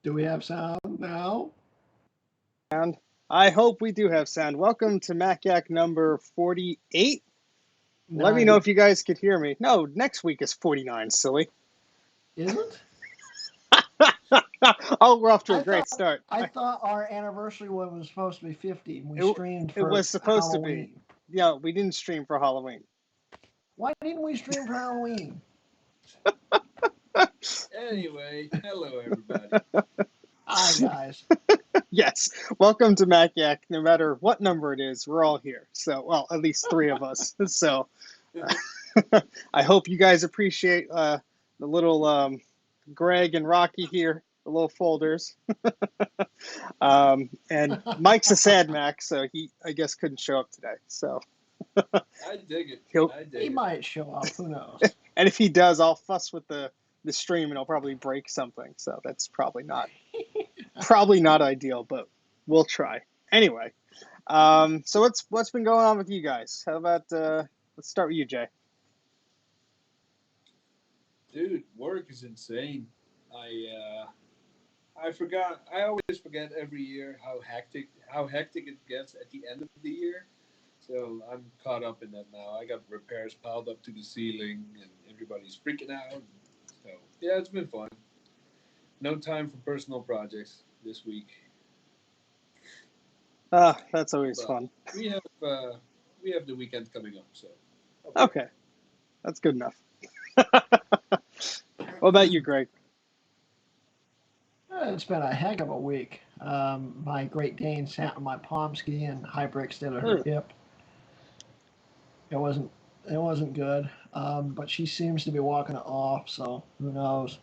Do we have sound now? Sound. I hope we do have sound. Welcome to MacYak number 48. Let me know Nine. if you guys could hear me. No, next week is 49, silly. Is it? Oh, we're off to a I great thought start. I thought our anniversary one was supposed to be 50 and we It, streamed it for was supposed to be. Halloween. Yeah, we didn't stream for Halloween. Why didn't we stream for Halloween? Anyway, hello everybody. Hi guys. Yes, welcome to MacYak. No matter what number it is, we're all here. So, well, at least three of us. So, I hope you guys appreciate the little Greg and Rocky here, the little folders. And Mike's a sad Mac, so he, I guess, couldn't show up today. So I dig it. he'll, I dig He it. might show up. Who knows? and if he does, I'll fuss with the stream, and I'll probably break something. So that's probably not ideal, but we'll try anyway. So what's been going on with you guys? How about let's start with you, Jay. Dude, work is insane. I forgot. I always forget every year how hectic it gets at the end of the year. So I'm caught up in that now. I got repairs piled up to the ceiling, and everybody's freaking out. So yeah, it's been fun. No time for personal projects this week, That's always but fun. we have the weekend coming up. So Okay, that's good enough. What about you, Greg? It's been a heck of a week. My Great Dane sat on my palm ski and hyperextended her hip. It wasn't good, but she seems to be walking it off. So who knows?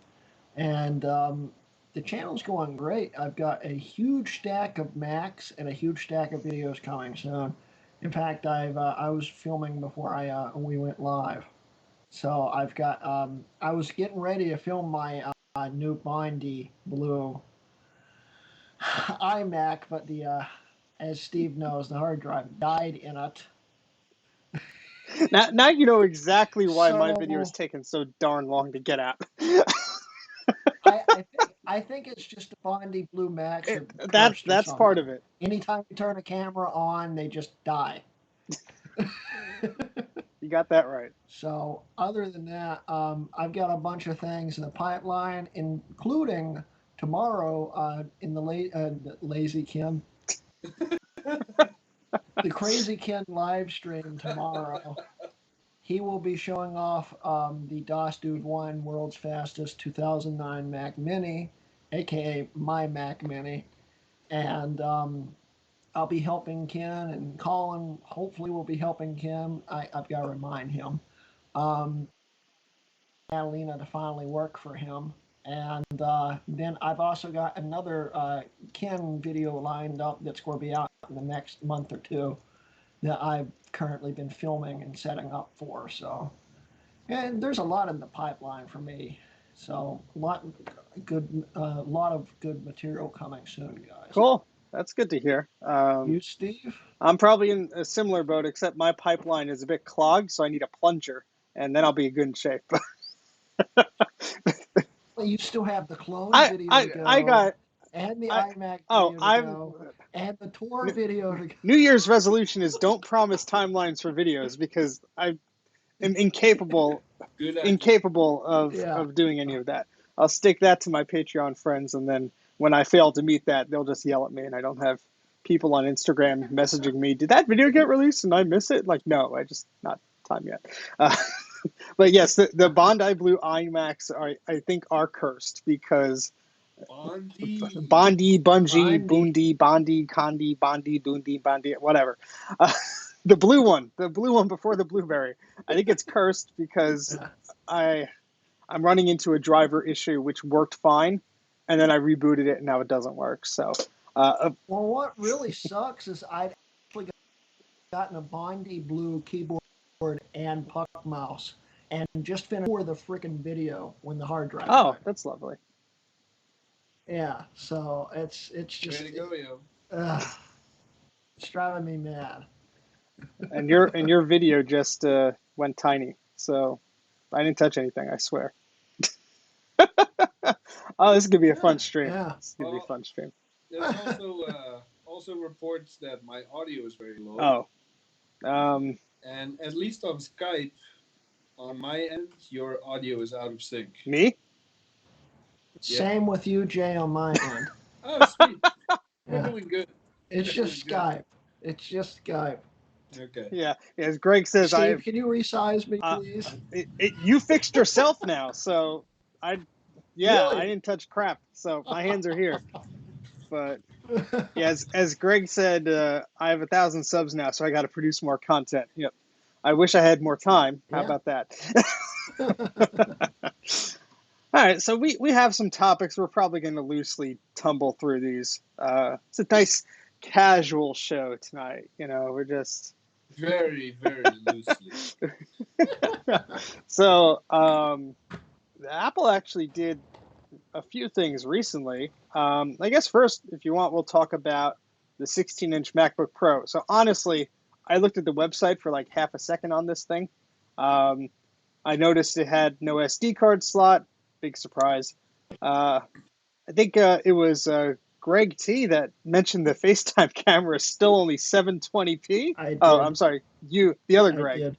And the channel's going great. I've got a huge stack of Macs and a huge stack of videos coming soon. In fact, I was filming before we went live, so I've got I was getting ready to film my new Bondi Blue iMac, but the as Steve knows, the hard drive died in it. Now you know exactly why my video is So taking so darn long to get out. I think it's just the Bondi Blue Macs are cursed or That's part something. of it. Anytime you turn a camera on, they just die. You got that right. So other than that, I've got a bunch of things in the pipeline, including tomorrow in the Lazy Kim, the Crazy Ken live stream tomorrow. He will be showing off the DOS Dude 1 World's Fastest 2009 Mac Mini, aka my Mac Mini, and I'll be helping Ken, and Colin hopefully will be helping Kim. I've got to remind him. Um, Catalina to finally work for him. And then I've also got another Ken video lined up that's going to be out in the next month or two that I've currently been filming and setting up for. So, and there's a lot in the pipeline for me. So, lot of good material coming soon, guys. Cool. That's good to hear. You, Steve? I'm probably in a similar boat, except my pipeline is a bit clogged, so I need a plunger, and then I'll be in good shape. Well, you still have the clone I video I to I go, got and the I iMac oh video to I'm go, and the tour video to go. New Year's resolution is don't promise timelines for videos because I am good idea. incapable Yeah. of doing any of that. I'll stick that to my Patreon friends, and then when I fail to meet that, they'll just yell at me, and I don't have people on Instagram messaging me, "Did that video get released and I miss it?" Like, no, I just not time yet. Uh, but yes, the Bondi Blue iMacs I think are cursed because Bondi. Bondi, Bungie, Bondi. Boondi, Bondi, Condi, Bondi, Boondi, Bondi, whatever. Uh, the blue one before the blueberry. I think it's cursed because I I'm running into a driver issue which worked fine, and then I rebooted it and now it doesn't work. So, Well, what really sucks is I'd actually gotten a Bondi Blue keyboard and puck mouse, and just finished for the freaking video when the hard drive oh, died. that's lovely. Yeah, so it's Way just to go, yo. it's driving me mad. And your video just went tiny, so I didn't touch anything. I swear. Oh, this is gonna be a fun stream. Yeah. This is gonna be a fun stream. There's also reports that my audio is very low, Oh, um, and at least on Skype, on my end, your audio is out of sync. me? Yeah. Same with you, Jay, on my end. Oh, sweet. We're Yeah. doing good. It's We're just doing Skype. It's just Skype. good. Okay. Yeah. As Greg says, Steve, can you resize me, please? you fixed yourself now, so I Really? didn't touch crap, so my hands are here. But yeah, as Greg said, I have 1,000 subs now, so I got to produce more content. Yep. I wish I had more time. How Yeah. about that? All right, so we have some topics. We're probably going to loosely tumble through these. It's a nice casual show tonight. We're just Very, very loosely. so. Apple actually did a few things recently. I guess first, if you want, we'll talk about the 16-inch MacBook Pro. So honestly, I looked at the website for like half a second on this thing. I noticed it had no SD card slot. Big surprise. I think it was Greg T that mentioned the FaceTime camera is still only 720p. I did. Oh, I'm sorry, the other I Greg. did.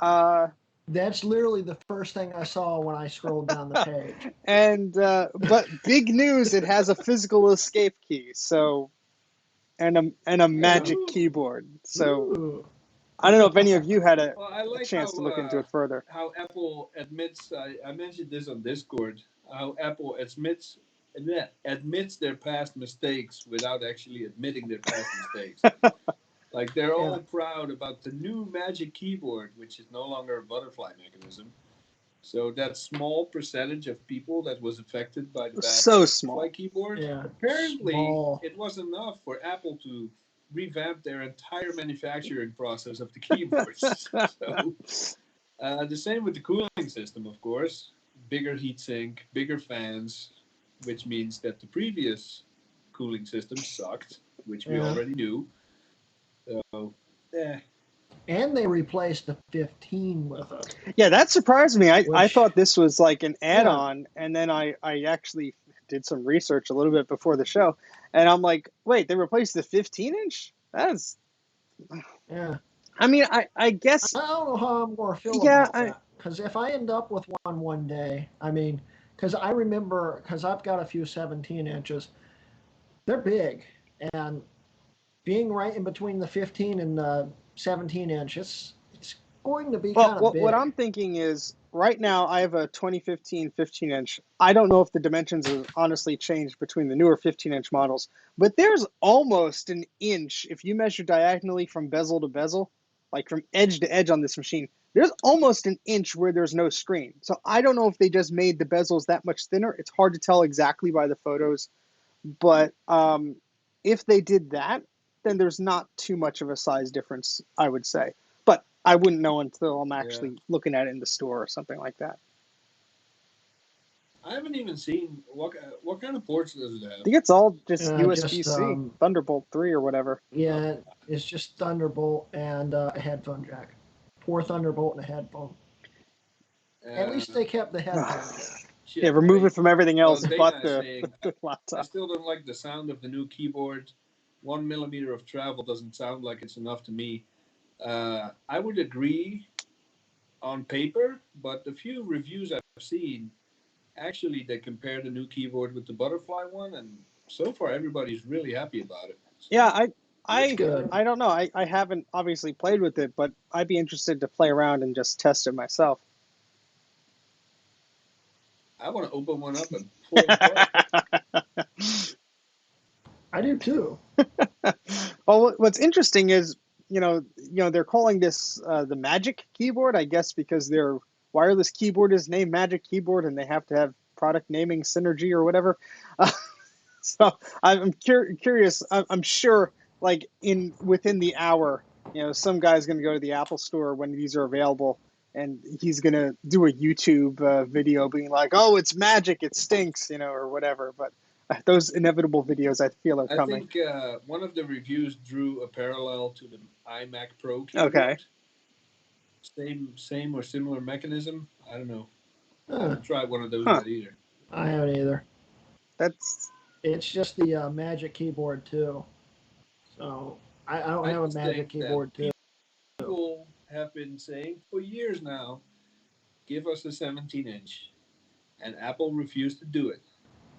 Uh, That's literally the first thing I saw when I scrolled down the page. And but big news, it has a physical escape key, so and a magic keyboard. So Ooh. I don't know if any of you had Well, I a like chance to look into it further. how Apple admits. I mentioned this on Discord. How Apple admits their past mistakes without actually admitting their past mistakes. Like they're all proud about the new Magic Keyboard, which is no longer a butterfly mechanism. So that small percentage of people that was affected by the So butterfly small. keyboard, Yeah. apparently Small. it was enough for Apple to revamp their entire manufacturing process of the keyboards. So the same with the cooling system, of course. Bigger heatsink, bigger fans, which means that the previous cooling system sucked, which we already knew. So, And they replaced the 15 with it. Yeah, that surprised me. I Which- thought this was like an add-on, and then I actually did some research a little bit before the show, and I'm like, wait, they replaced the 15-inch? That's Yeah. I mean, I guess I don't know how I'm going to feel yeah, about that. Because if I end up with one day, I mean, because I remember, because I've got a few 17 inches, they're big. And being right in between the 15 and the 17 inches, it's going to be kind of big. What I'm thinking is right now I have a 2015 15-inch. I don't know if the dimensions have honestly changed between the newer 15-inch models, but there's almost an inch if you measure diagonally from bezel to bezel, like from edge to edge on this machine. There's almost an inch where there's no screen. So I don't know if they just made the bezels that much thinner. It's hard to tell exactly by the photos, but if they did that, then there's not too much of a size difference, I would say. But I wouldn't know until I'm actually looking at it in the store or something like that. I haven't even seen what kind of ports does it have. I think it's all just USB-C, Thunderbolt 3 or whatever. Yeah, it's just Thunderbolt and a headphone jack. 4 Thunderbolt and a headphone. At least they kept the headphone jack. Yeah, remove it from everything else but the laptop. I still don't like the sound of the new keyboard. 1 millimeter of travel doesn't sound like it's enough to me. I would agree on paper, but the few reviews I've seen, actually they compare the new keyboard with the butterfly one, and so far everybody's really happy about it. So, yeah, I don't know. I haven't obviously played with it, but I'd be interested to play around and just test it myself. I want to open one up and pull it apart. I do too. Well, what's interesting is, they're calling this the Magic Keyboard, I guess, because their wireless keyboard is named Magic Keyboard, and they have to have product naming synergy or whatever. So I'm curious. I'm sure, like within the hour, some guy's going to go to the Apple Store when these are available, and he's going to do a YouTube video being like, "Oh, it's magic, it stinks," or whatever. But those inevitable videos, I feel, are coming. I think one of the reviews drew a parallel to the iMac Pro keyboard. Okay. Same or similar mechanism. I don't know. I haven't tried one of those yet either. I haven't either. That's It's just the Magic Keyboard too. So I don't I have a just Magic think that Keyboard too. people have been saying for years now, give us a 17-inch, and Apple refused to do it.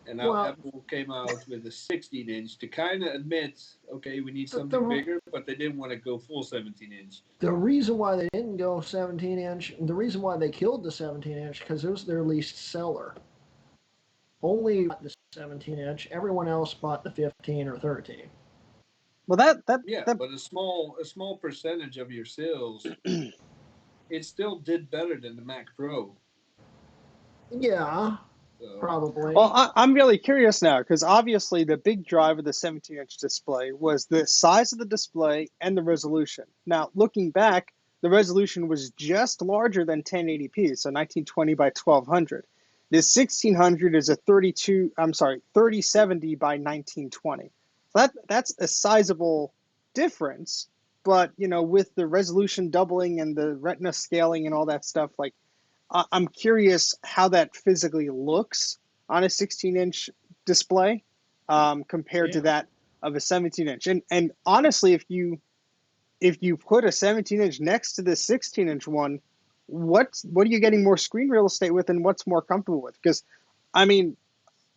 And now Well, Apple came out with a 16-inch to kind of admit, okay, we need something the bigger, but they didn't want to go full 17-inch. the reason why they didn't go 17 inch, the reason why they killed the 17 inch, because it was their least seller. Only the 17 inch. Everyone else bought the 15 or 13. well that that Yeah, that but a small percentage of your sales, it still did better than the Mac Pro. Yeah, So Well, probably. I'm really curious now because obviously the big drive of the 17-inch display was the size of the display and the resolution. Now, looking back, the resolution was just larger than 1080p, so 1920 by 1200. This 1600 is a 3070 by 1920. So that's a sizable difference, but with the resolution doubling and the retina scaling and all that stuff, like I'm curious how that physically looks on a 16-inch display compared to Yeah. that of a 17-inch. And honestly, if you put a 17-inch next to the 16-inch one, what are you getting more screen real estate with, and what's more comfortable with? Because I mean,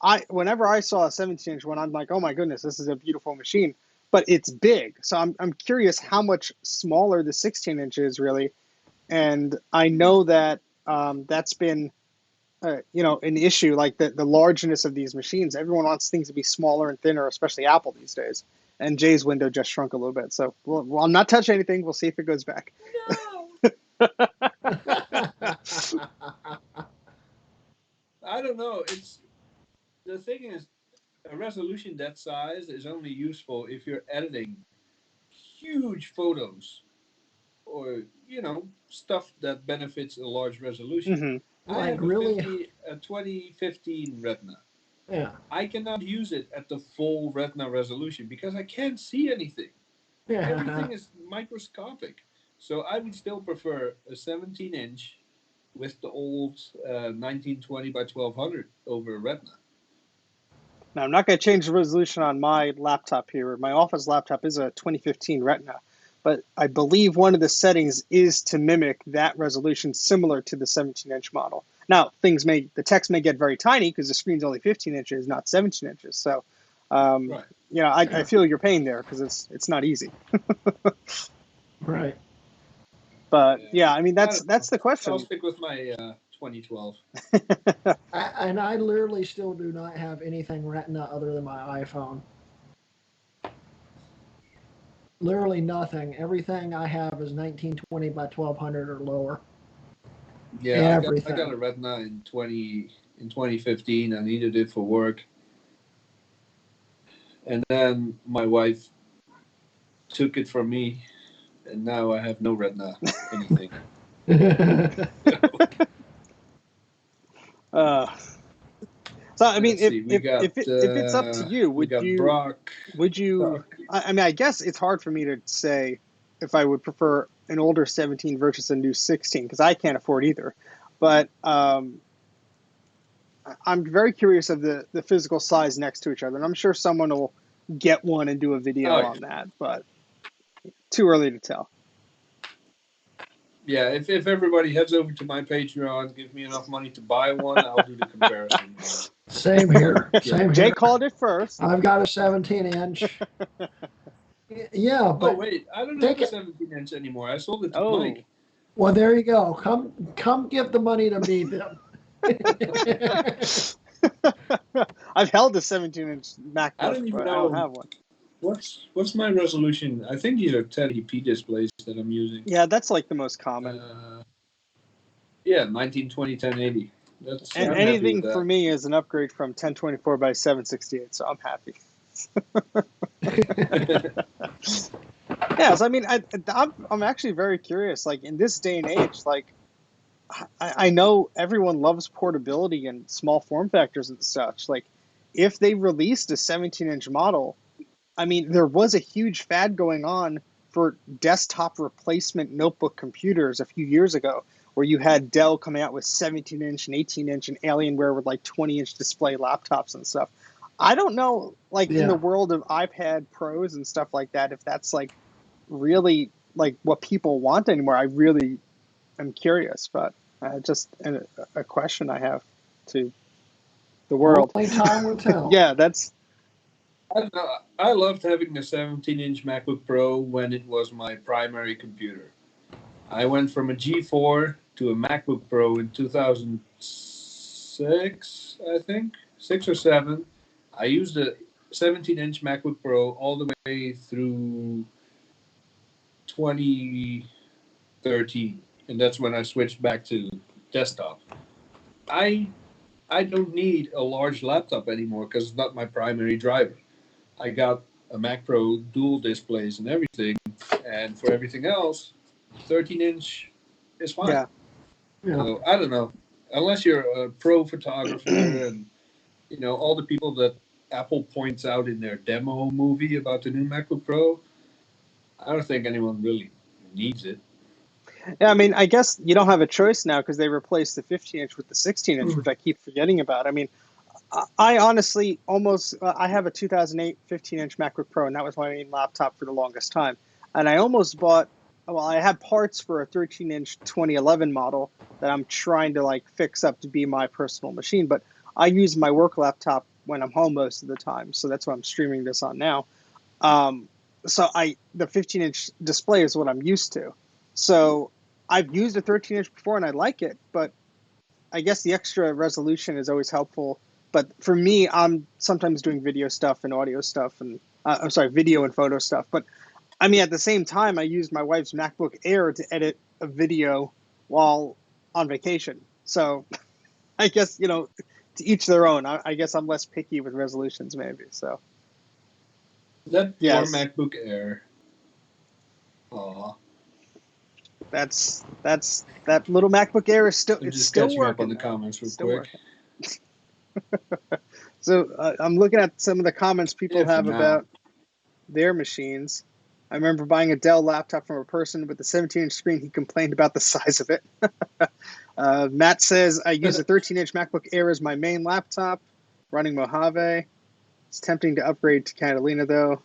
I whenever I saw a 17-inch one, I'm like, oh my goodness, this is a beautiful machine. But it's big, so I'm curious how much smaller the 16-inch is really, and I know that that's been an issue, like the largeness of these machines. Everyone wants things to be smaller and thinner, especially Apple these days. And Jay's window just shrunk a little bit, so well, I'm not touching anything. We'll see if it goes back. no, I don't know. It's the thing is, a resolution that size is only useful if you're editing huge photos or stuff that benefits a large resolution. Hmm. I Like have really? a 2015 Retina. Yeah. I cannot use it at the full Retina resolution because I can't see anything. Yeah. Everything is microscopic. So I would still prefer a 17-inch with the old 1920 by 1200 over a Retina. Now I'm not going to change the resolution on my laptop here. My office laptop is a 2015 Retina, but I believe one of the settings is to mimic that resolution, similar to the 17-inch model. Now the text may get very tiny because the screen's only 15 inches, not 17 inches. So, um, Right. I feel your pain there because it's not easy. Right. But Yeah. yeah, I mean I don't that's know. the I'll question. stick with my 2012. And I literally still do not have anything Retina other than my iPhone. Literally nothing. Everything I have is 1920 by 1200 or lower. Yeah, I got Everything. a Retina in 2015. I needed it for work, and then my wife took it from me, and now I have no Retina anything. uh, so I mean, Let's see. We got if it's up to you, we got Brock. would you? Brock. I mean, I guess it's hard for me to say if I would prefer an older 17 versus a new 16 because I can't afford either. But I'm very curious of the physical size next to each other, and I'm sure someone will get one and do a Oh video yeah, on that, but too early to tell. yeah. If everybody heads over to my Patreon, give me enough money to buy one, I'll do the comparison. Same here. Yeah. Same Jay here. called it first. I've got a 17 inch. Yeah, Oh but wait, I don't have take a it. 17-inch anymore. I sold it to Oh. Mike. Well, there you go. Come give the money to me then. I've held a 17-inch I MacBook, don't even but I don't know have one. what's my resolution. I think these are 1080p displays that I'm using. Yeah, that's like the most common. Uh, yeah, 1920 1080. And I'm happy with anything for that. me is an upgrade from 1024 by 768, so I'm happy. Yeah, so I mean, I'm actually very curious. Like in this day and age, like I know everyone loves portability and small form factors and such. Like if they released a 17-inch model, I mean, there was a huge fad going on for desktop replacement notebook computers a few years ago, where you had Dell coming out with 17-inch and 18-inch and Alienware with like 20-inch display laptops and stuff. I don't know, like in the world of iPad Pros and stuff like that, if that's like really like what people want anymore. I really am curious, but just a question I have to the world. Only time will tell. Yeah, that's. I don't know. I loved having the 17-inch MacBook Pro when it was my primary computer. I went from a G4 to a MacBook Pro in 2006, I think, 6 or 7. I used a 17-inch MacBook Pro all the way through 2013, and that's when I switched back to desktop. I I don't need a large laptop anymore because it's not my primary driver. I got a Mac Pro dual displays and everything, and for everything else, 13-inch is fine. Yeah. So I don't know. Unless you're a pro photographer and all the people that Apple points out in their demo movie about the new MacBook Pro, I don't think anyone really needs it. Yeah, I mean, I guess you don't have a choice now because they replaced the 15-inch with the 16-inch, which I keep forgetting about. I mean, I honestly almost I have a 2008 15-inch MacBook Pro, and that was my main laptop for the longest time. And I almost bought. Well, I had parts for a 13-inch 2011 model that I'm trying to like fix up to be my personal machine, but I use my work laptop when I'm home most of the time, so that's what I'm streaming this on now. So the 15-inch display is what I'm used to. So I've used a 13-inch before and I like it, but I guess the extra resolution is always helpful. But for me, I'm sometimes doing video stuff and audio stuff, and I'm sorry, video and photo stuff. But I mean, at the same time, I used my wife's MacBook Air to edit a video while on vacation. So I guess, to each their own. I guess I'm less picky with resolutions, maybe. So That yes. poor MacBook Air. Aw. That's that little MacBook Air is still I'm it's just still catching working. up on the comments real Still quick. So I'm looking at some of the comments people Yeah, for have now. about their machines. I remember buying a Dell laptop from a person with a 17-inch screen. He complained about the size of it. Matt says, I use a 13-inch MacBook Air as my main laptop, running Mojave. It's tempting to upgrade to Catalina, though.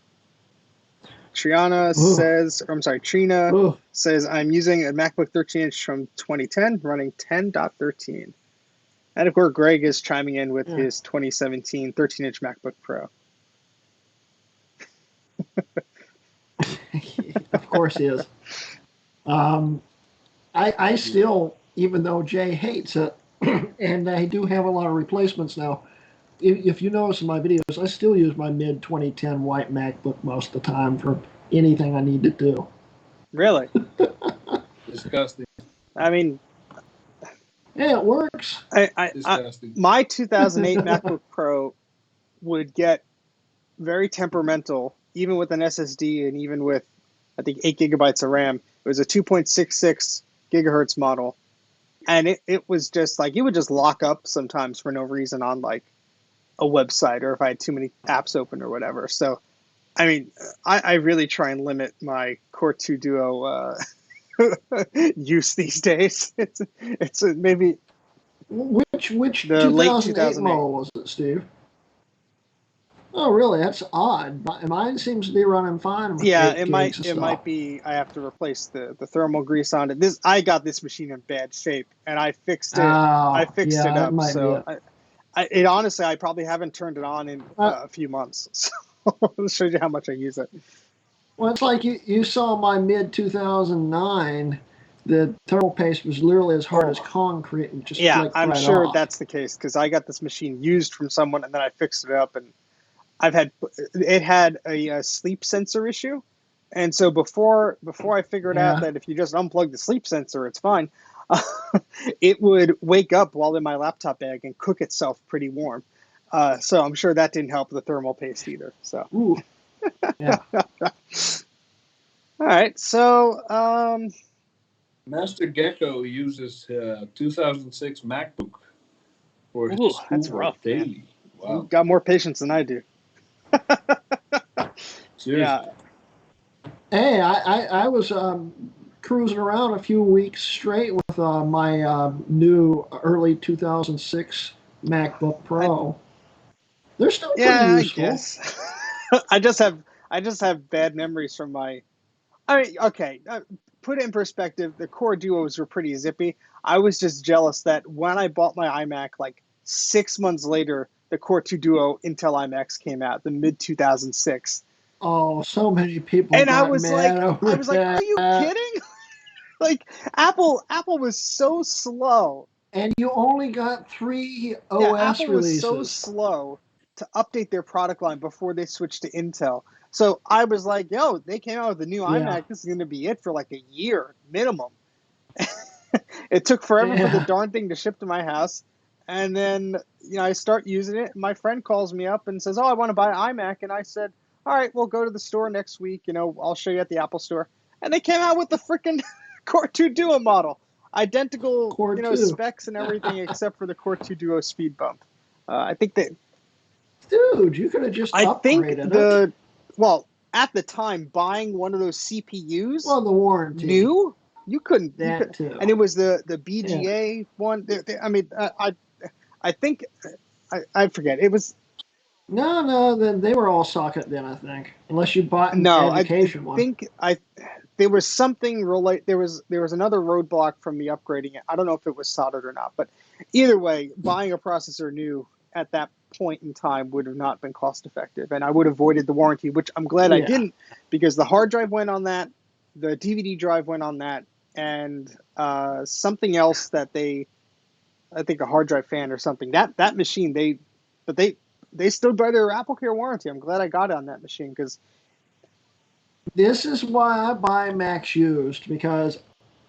Trina says, I'm using a MacBook 13-inch from 2010, running 10.13. And of course, Greg is chiming in with his 2017 13-inch MacBook Pro. Of course he is. I still, even though Jay hates it, and I do have a lot of replacements now, if you notice in my videos, I still use my mid-2010 white MacBook most of the time for anything I need to do. Really? Disgusting. I mean, yeah, it works. My 2008 MacBook Pro would get very temperamental, even with an SSD and even with, I think, 8 gigabytes of RAM. It was a 2.66 gigahertz model. And it was just like, it would just lock up sometimes for no reason on like a website or if I had too many apps open or whatever. So, I mean, I really try and limit my Core 2 Duo use these days. It's maybe Which the late 2008 model was it, Steve? Oh, really? That's odd. Mine seems to be running fine. Yeah, it might be. I have to replace the thermal grease on it. I got this machine in bad shape, and I fixed it. I fixed it up. So it honestly, I probably haven't turned it on in a few months. So I'll show you how much I use it. Well, it's like you saw my mid-2009. The thermal paste was literally as hard as concrete and just I'm sure that's the case because I got this machine used from someone and then I fixed it up and it had a sleep sensor issue, and so before I figured out that if you just unplug the sleep sensor, it's fine, it would wake up while in my laptop bag and cook itself pretty warm. So I'm sure that didn't help the thermal paste either. So. Ooh. Yeah. All right. So. Master Gecko uses 2006 MacBook for his school that's rough, daily. Wow. You've got more patience than I do. Seriously. Yeah. Hey, I was cruising around a few weeks straight with my new early 2006 MacBook Pro. They're still pretty Yeah, I useful. guess. I just have bad memories from my. I mean, okay, put it in perspective. The Core Duos were pretty zippy. I was just jealous that when I bought my iMac, like 6 months later, the Core 2 Duo Intel iMacs came out, the mid 2006, Oh, so many people and got mad I over was like, are you that. kidding? Like Apple was so slow. And you only got 3 Yeah, OS Apple was so releases. slow to update their product line before they switched to Intel. So I was like, yo, they came out with a new Yeah. iMac. This is going to be it for like a year minimum. It took forever for the Yeah. darn thing to ship to my house. And then, I start using it. My friend calls me up and says, oh, I want to buy an iMac. And I said, all right, we'll go to the store next week. I'll show you at the Apple store. And they came out with the freaking Core 2 Duo model. Identical, Core 2. specs and everything except for the Core 2 Duo speed bump. I think that Dude, you could have just I think upgraded it. well, at the time, buying one of those CPUs Well, the warranty. new, you That could, too. and it was the Yeah. BGA one. I mean, I think I forget. It was No, then they were all socket then, I think. Unless you bought an no. I education one. think there was something relate. There was another roadblock from me upgrading it. I don't know if it was soldered or not, but either way, buying a processor new at that point in time would have not been cost effective, and I would have avoided the warranty, which I'm glad I Yeah. didn't, because the hard drive went on that, the DVD drive went on that, and something else that I think a hard drive fan or something. That machine but they stood by their AppleCare warranty. I'm glad I got it on that machine because This is why I buy Macs used, because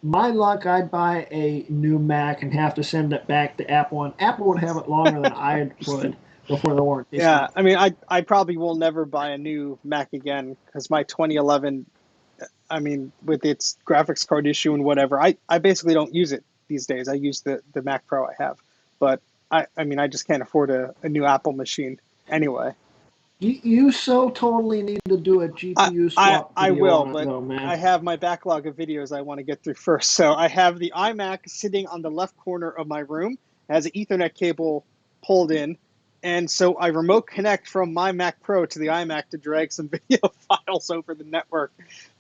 my luck, I'd buy a new Mac and have to send it back to Apple, and Apple would have it longer than I would before the warranty's yeah, up. I mean I probably will never buy a new Mac again because my 2011, I mean, with its graphics card issue and whatever, I basically don't use it these days. I use the Mac Pro I have, but I mean I just can't afford a new Apple machine anyway. You so totally need to do a GPU swap I video will, on it, but though, man. I have my backlog of videos I want to get through first. So I have the iMac sitting on the left corner of my room, it has an Ethernet cable pulled in, and so I remote connect from my Mac Pro to the iMac to drag some video files over the network.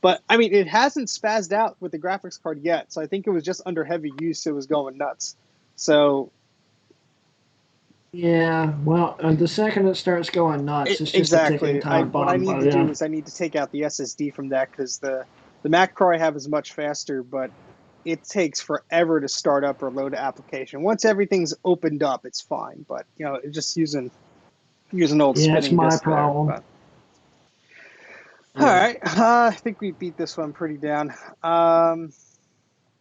But I mean, it hasn't spazzed out with the graphics card yet, so I think it was just under heavy use. It was going nuts. So Yeah, well, the second it starts going nuts, it's just a ticking Exactly. time What I bomb need by to do then. is I need to take out the SSD from that because the Mac Pro I have is much faster, but it takes forever to start up or load an application. Once everything's opened up, it's fine. But it's just using old Yeah, it's spinning my disk there. problem. But all Yeah. right, I think we beat this one pretty down.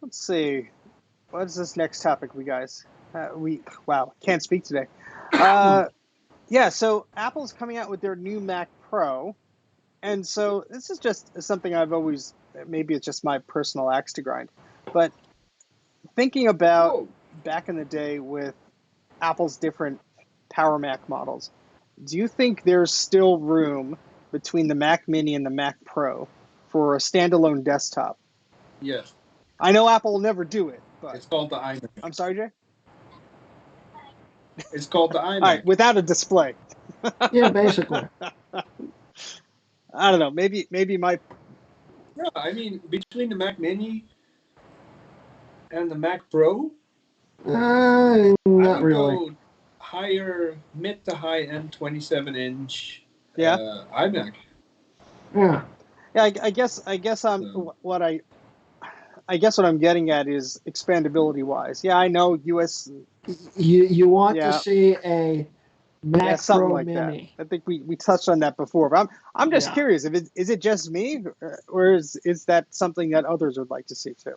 Let's see. What is this next topic, we guys? We wow, can't speak today. Yeah, so Apple's coming out with their new Mac Pro. And so this is just something I've always, maybe it's just my personal axe to grind, but thinking about Whoa. back in the day with Apple's different Power Mac models, do you think there's still room between the Mac Mini and the Mac Pro for a standalone desktop? Yes. I know Apple will never do it, but It's called the iMac. I'm sorry, Jay? It's called the All iMac. right, without a display. Yeah, basically. I don't know. Maybe my Yeah, I mean, between the Mac Mini and the Mac Pro, I Not would really. go higher, mid to high end 27-inch yeah. iMac. Yeah. Yeah, I guess So, I guess what I'm getting at is expandability wise. Yeah, I know US. You want to Yeah, see a yeah, Mac something Pro like that. Mini. I think we touched on that before, but I'm just Yeah. curious if is it just me, or is that something that others would like to see too?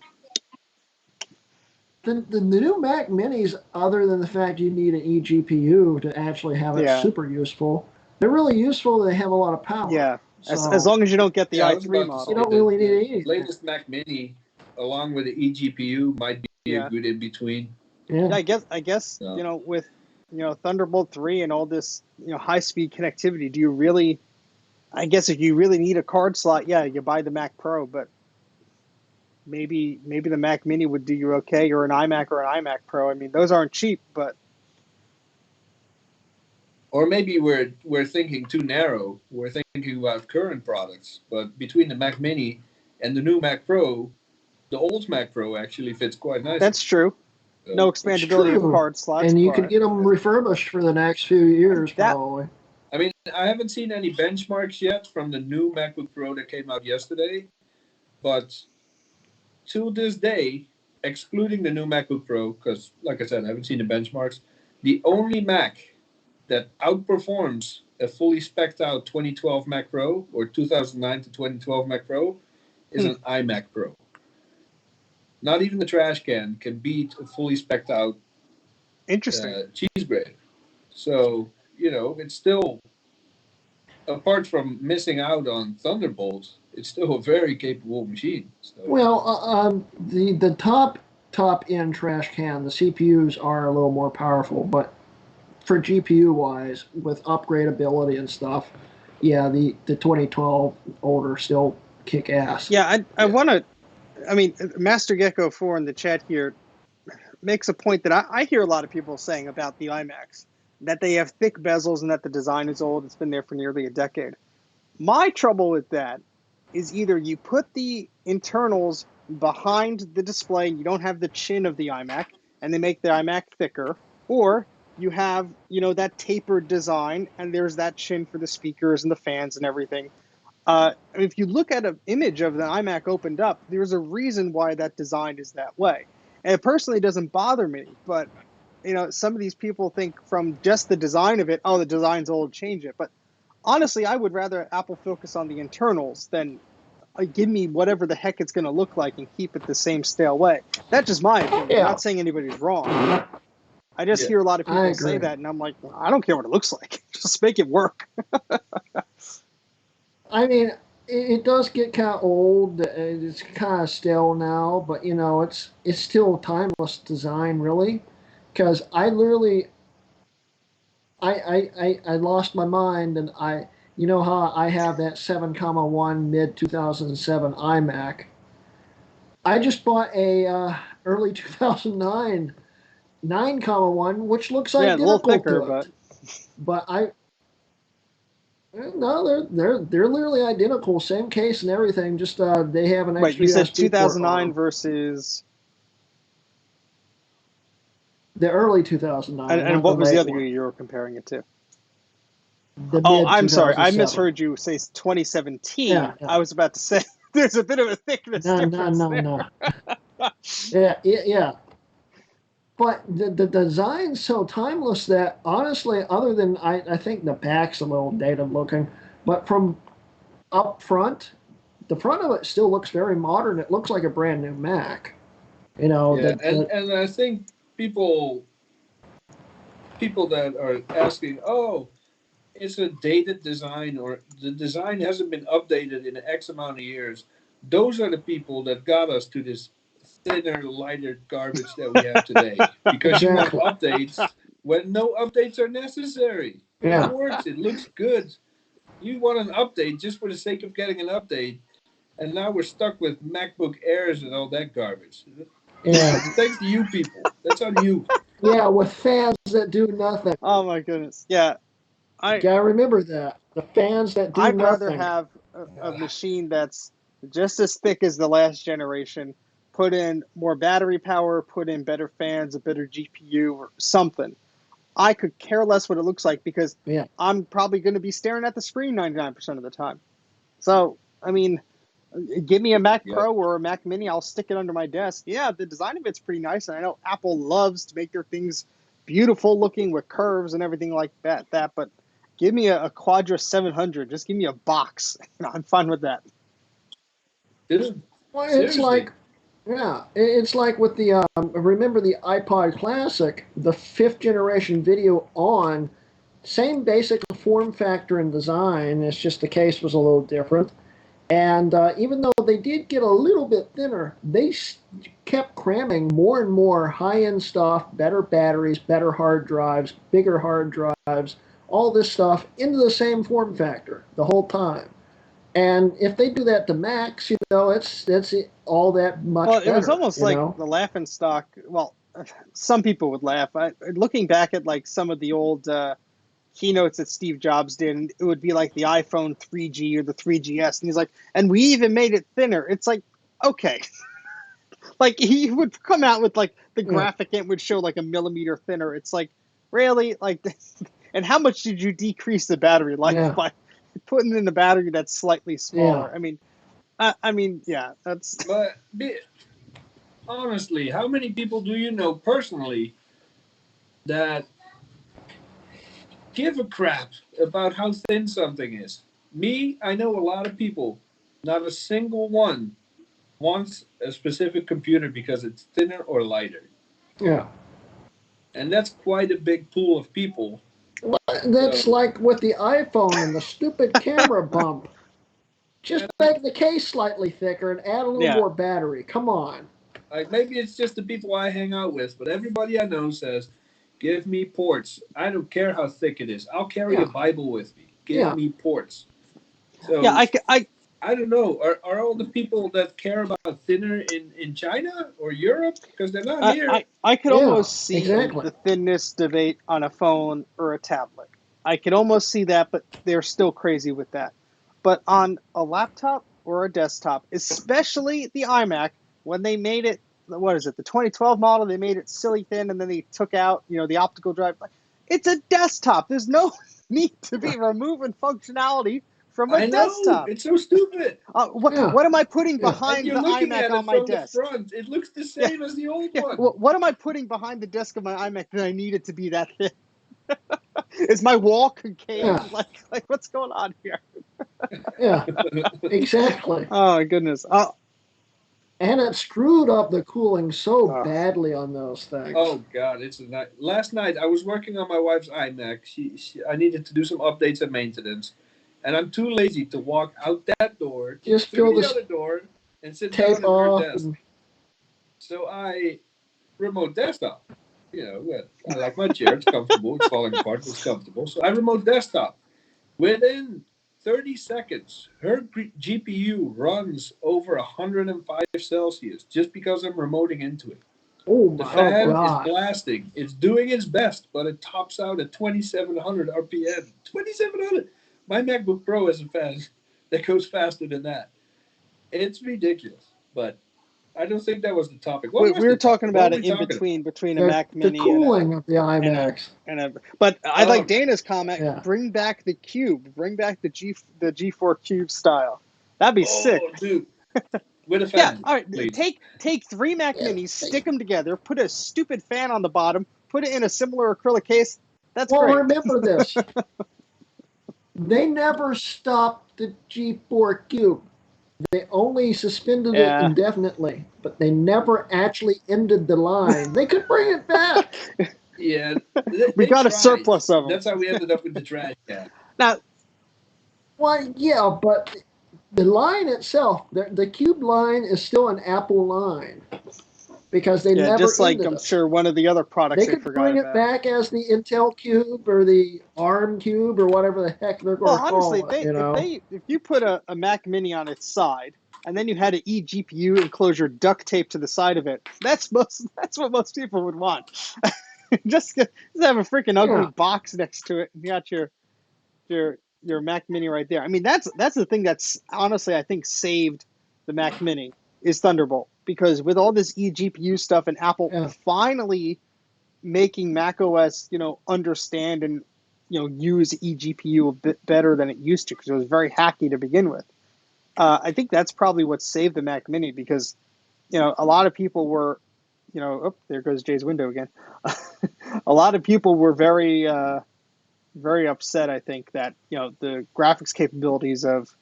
The new Mac Minis, other than the fact you need an eGPU to actually have it Yeah, super useful, they're really useful. They have a lot of power. yeah. As So long as you don't get the yeah, I was i3 about to you say model. don't that really need the anything. latest Mac Mini, along with the eGPU, might be a Yeah, good in between. Yeah. yeah. I guess So, with Thunderbolt 3 and all this high speed connectivity, do you really? I guess if you really need a card slot, yeah, you buy the Mac Pro, but maybe the Mac Mini would do you okay, or an iMac or an iMac Pro. I mean, those aren't cheap, but Or maybe we're thinking too narrow. We're thinking about current products, but between the Mac Mini and the new Mac Pro, the old Mac Pro actually fits quite nicely. that's true. No So It's expandability of true. card slots, And you could but get them refurbished for the next few years, that probably. I mean, I haven't seen any benchmarks yet from the new MacBook Pro that came out yesterday, but to this day, excluding the new MacBook Pro, because like I said, I haven't seen the benchmarks, the only Mac that outperforms a fully spec'd out 2012 Mac Pro or 2009 to 2012 Mac Pro is hmm, an iMac Pro. Not even the trash can beat a fully spec'd out interesting. cheese grater. So, it's still, apart from missing out on Thunderbolt, it's still a very capable machine. So, Well, the top end trash can, the CPUs are a little more powerful, but for GPU wise, with upgradability and stuff, yeah, the 2012 older still kick ass. Yeah, I yeah. want to. I mean, Master Gecko 4 in the chat here makes a point that I hear a lot of people saying about the iMacs, that they have thick bezels and that the design is old. It's been there for nearly a decade. My trouble with that is either you put the internals behind the display and you don't have the chin of the iMac and they make the iMac thicker, or you have, that tapered design and there's that chin for the speakers and the fans and everything. If you look at an image of the iMac opened up, there's a reason why that design is that way. And it personally doesn't bother me, but some of these people think from just the design of it, oh, the design's old, change it. But honestly, I would rather Apple focus on the internals than give me whatever the heck it's going to look like and keep it the same stale way. That's just my opinion. I'm Yeah, not saying anybody's wrong. I just Yeah. hear a lot of I people say agree. that, and I'm like, I don't care what it looks like. Just make it work. I mean, it does get kind of old. It's kind of stale now, but it's still timeless design, really. Because I literally, I lost my mind, and how I have that 7,1 mid 2007 iMac. I just bought a early 2009 9,1, which looks Yeah, it's a little identical thicker, to but it. But no, they're literally identical, same case and everything. Just they have an wait, extra you said USB port on 2009 them. versus, The early 2009, and not the what was the late other year one. you were comparing it to? The Oh, mid I'm sorry. I 2007. misheard you say Yeah, 2017. yeah. I was about to say there's a bit of a thickness No, no, difference no, there. no. Yeah, yeah. But the design's so timeless that honestly, other than I think the back's a little dated looking, but from up front, the front of it still looks very modern. It looks like a brand new Mac. You know, Yeah, the, and the and I think people that are asking, oh, it's a dated design or the design hasn't been updated in X amount of years. Those are the people that got us to this thinner, lighter garbage that we have today. Because you want exactly. updates when no updates are necessary. It Yeah, works. It looks good. You want an update just for the sake of getting an update, and now we're stuck with MacBook Airs and all that garbage. yeah, Thanks to you people. That's on you. yeah. With fans that do nothing. Oh my goodness. Yeah, You I gotta remember that the fans that do I'd rather nothing. have a machine that's just as thick as the last generation, put in more battery power, put in better fans, a better GPU or something. I could care less what it looks like because Yeah, I'm probably going to be staring at the screen 99% of the time. So, I mean, give me a Mac Yep. Pro or a Mac Mini, I'll stick it under my desk. Yeah, the design of it's pretty nice, and I know Apple loves to make their things beautiful looking with curves and everything like that. But give me a Quadra 700. Just give me a box. I'm fine with that. Dude, well, it's seriously. like it's like with the remember the iPod Classic, the fifth generation video on, same basic form factor and design. It's just the case was a little different. And even though they did get a little bit thinner, they kept cramming more and more high end stuff, better batteries, better hard drives, bigger hard drives, all this stuff into the same form factor the whole time. And if they do that to Macs, it's all that much Well, better. it was almost like know? the laughing stock. Well, some people would laugh. Looking back at like some of the old keynotes that Steve Jobs did, and it would be like the iPhone 3G or the 3GS, and he's like, and we even made it thinner. It's like, okay. Like he would come out with like the graphic and would show like a millimeter thinner. It's like, really? Like, and how much did you decrease the battery life by putting in a battery that's slightly smaller? I mean, yeah, that's. But honestly, how many people do you know personally that give a crap about how thin something is? Me, I know a lot of people. Not a single one wants a specific computer because it's thinner or lighter. Yeah. And that's quite a big pool of people. Well, that's So, like with the iPhone and the stupid camera bump. Just make the case slightly thicker and add a little Yeah. more battery. Come on. like maybe it's just the people I hang out with, but everybody I know says, "Give me ports. I don't care how thick it is. I'll carry a Bible with me. Give me ports." Yeah, So I don't know. Are all the people that care about thinner in China or Europe? Because they're not here. I could almost see exactly. the thinness debate on a phone or a tablet. I could almost see that, but they're still crazy with that. But on a laptop or a desktop, especially the iMac, when they made it, what is it, the 2012 model, they made it silly thin, and then they took out, the optical drive. It's a desktop. There's no need to be removing functionality from a I know desktop. it's so stupid. What am I putting And behind you're the looking iMac at on it my from the desk? front. It looks the Yeah. same as the old Yeah. one. What am I putting behind the desk of my iMac that I need it to be that thin? Is my wall concave? Yeah. Like what's going on here? Yeah. Exactly. Oh my goodness. And it screwed up the cooling so badly on those things. Oh God, it's a night. Last night I was working on my wife's iMac. I needed to do some updates and maintenance, and I'm too lazy to walk out that door, Just through peel the the other door, and sit tape down at her off. desk. So I remote desktop. I like my chair. It's comfortable. It's falling apart, but it's comfortable. So I remote desktop. Within 30 seconds, her GPU runs over 105 Celsius just because I'm remoting into it. Oh The my fan is God. blasting. It's doing its best, but it tops out at 2,700 RPM. 2,700. My MacBook Pro has a fan that goes faster than that. It's ridiculous, but I don't think that was the topic. What we was were the talking topic? What about were it we in talking about? between a Mac The Mini cooling of the and iMacs. but I like Dana's comment. Yeah. Bring back the Cube. Bring back the G4 Cube style. That'd be sick. Dude, with a Yeah, fan, all right. please. Take 3 Mac Minis, stick them together, put a stupid fan on the bottom, put it in a similar acrylic case. That's Well, great. remember this. They never stopped the G4 Cube. They only suspended it indefinitely, but they never actually ended the line. They could bring it back. Yeah, We got tried. a surplus of them. That's how we ended up with the trash can. Now, well, yeah, but the line itself, the Cube line is still an Apple line because they never just like ended I'm it. sure one of the other products They could forgot bring about. it back as the Intel Cube or the ARM Cube or whatever the heck they're going to Honestly, call it. if you put a Mac Mini on its side and then you had an eGPU enclosure duct tape to the side of it, that's what most people would want. just have a freaking ugly box next to it, and you got your Mac Mini right there. I mean, that's the thing that's honestly I think saved the Mac Mini is Thunderbolt, because with all this eGPU stuff and Apple finally making Mac OS, understand and use eGPU a bit better than it used to, because it was very hacky to begin with. I think that's probably what saved the Mac Mini, because a lot of people were, there goes Jay's window again. A lot of people were very very upset, I think, that the graphics capabilities of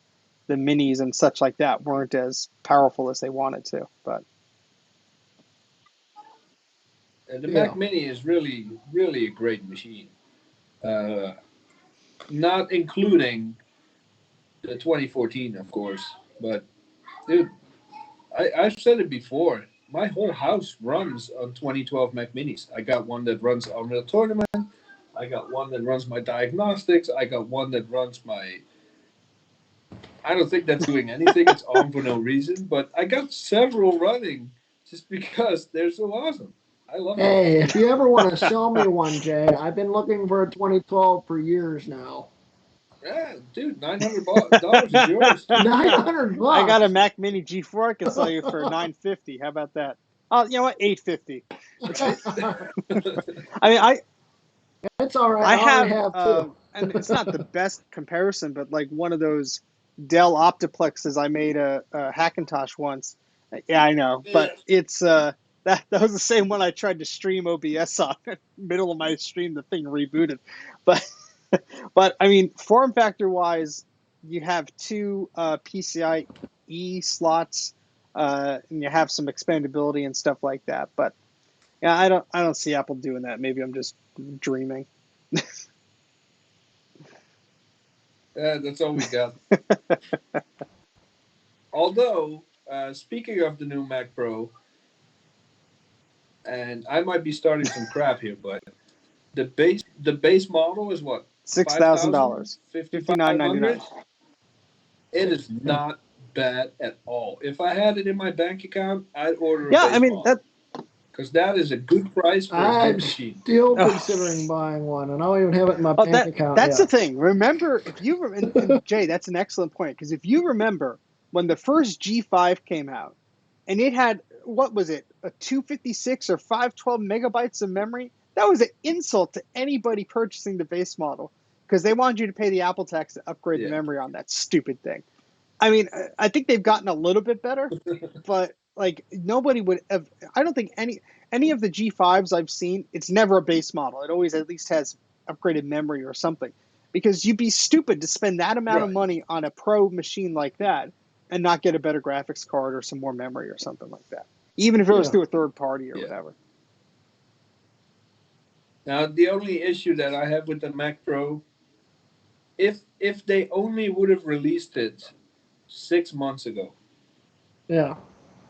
the minis and such like that weren't as powerful as they wanted to. But the Mac Mini is really, really a great machine. Not including the 2014, of course. But, dude, I've said it before. My whole house runs on 2012 Mac Minis. I got one that runs Unreal Tournament. I got one that runs my diagnostics. I got one that runs my I don't think that's doing anything. It's on for no reason. But I got several running just because they're so awesome. I love them. Hey, if you ever want to sell me one, Jay, I've been looking for a 2012 for years now. Yeah, dude, $900 is yours. 900 I got a bucks. Mac Mini G4 I can sell you for $950. How about that? Oh, you know what? $850. I mean, It's all right. I I already have, have two. and it's not the best comparison, but like one of those Dell Optiplexes I made a Hackintosh once. Yeah, I know, Yeah. but it's that was the same one I tried to stream OBS on. Middle of my stream, the thing rebooted, but but I mean, form factor wise, you have two PCIe slots, and you have some expandability and stuff like that. But yeah, I don't see Apple doing that. Maybe I'm just dreaming. Yeah, that's all we got. Although, speaking of the new Mac Pro, and I might be starting some crap here, but the base model is what, $6,000, 5,000, $59.99. It is not bad at all. If I had it in my bank account, I'd order a Yeah, I base mean model because that is a good price for a good I'm machine. still Oh, considering buying one, and I don't even have it in my oh bank account that's the yet. thing. Remember, if you and Jay, that's an excellent point because if you remember when the first G5 came out, and it had what was it, a 256 or 512 megabytes of memory? That was an insult to anybody purchasing the base model because they wanted you to pay the Apple tax to upgrade the Yeah, memory on that stupid thing. I mean, I think they've gotten a little bit better, but like nobody would have. I don't think any of the G5s I've seen, it's never a base model. It always at least has upgraded memory or something, because you'd be stupid to spend that amount of right. money on a pro machine like that and not get a better graphics card or some more memory or something like that, even if it was Yeah. through a third party or Yeah. whatever. Now the only issue that I have with the Mac Pro, if they only would have released it 6 months ago, Yeah.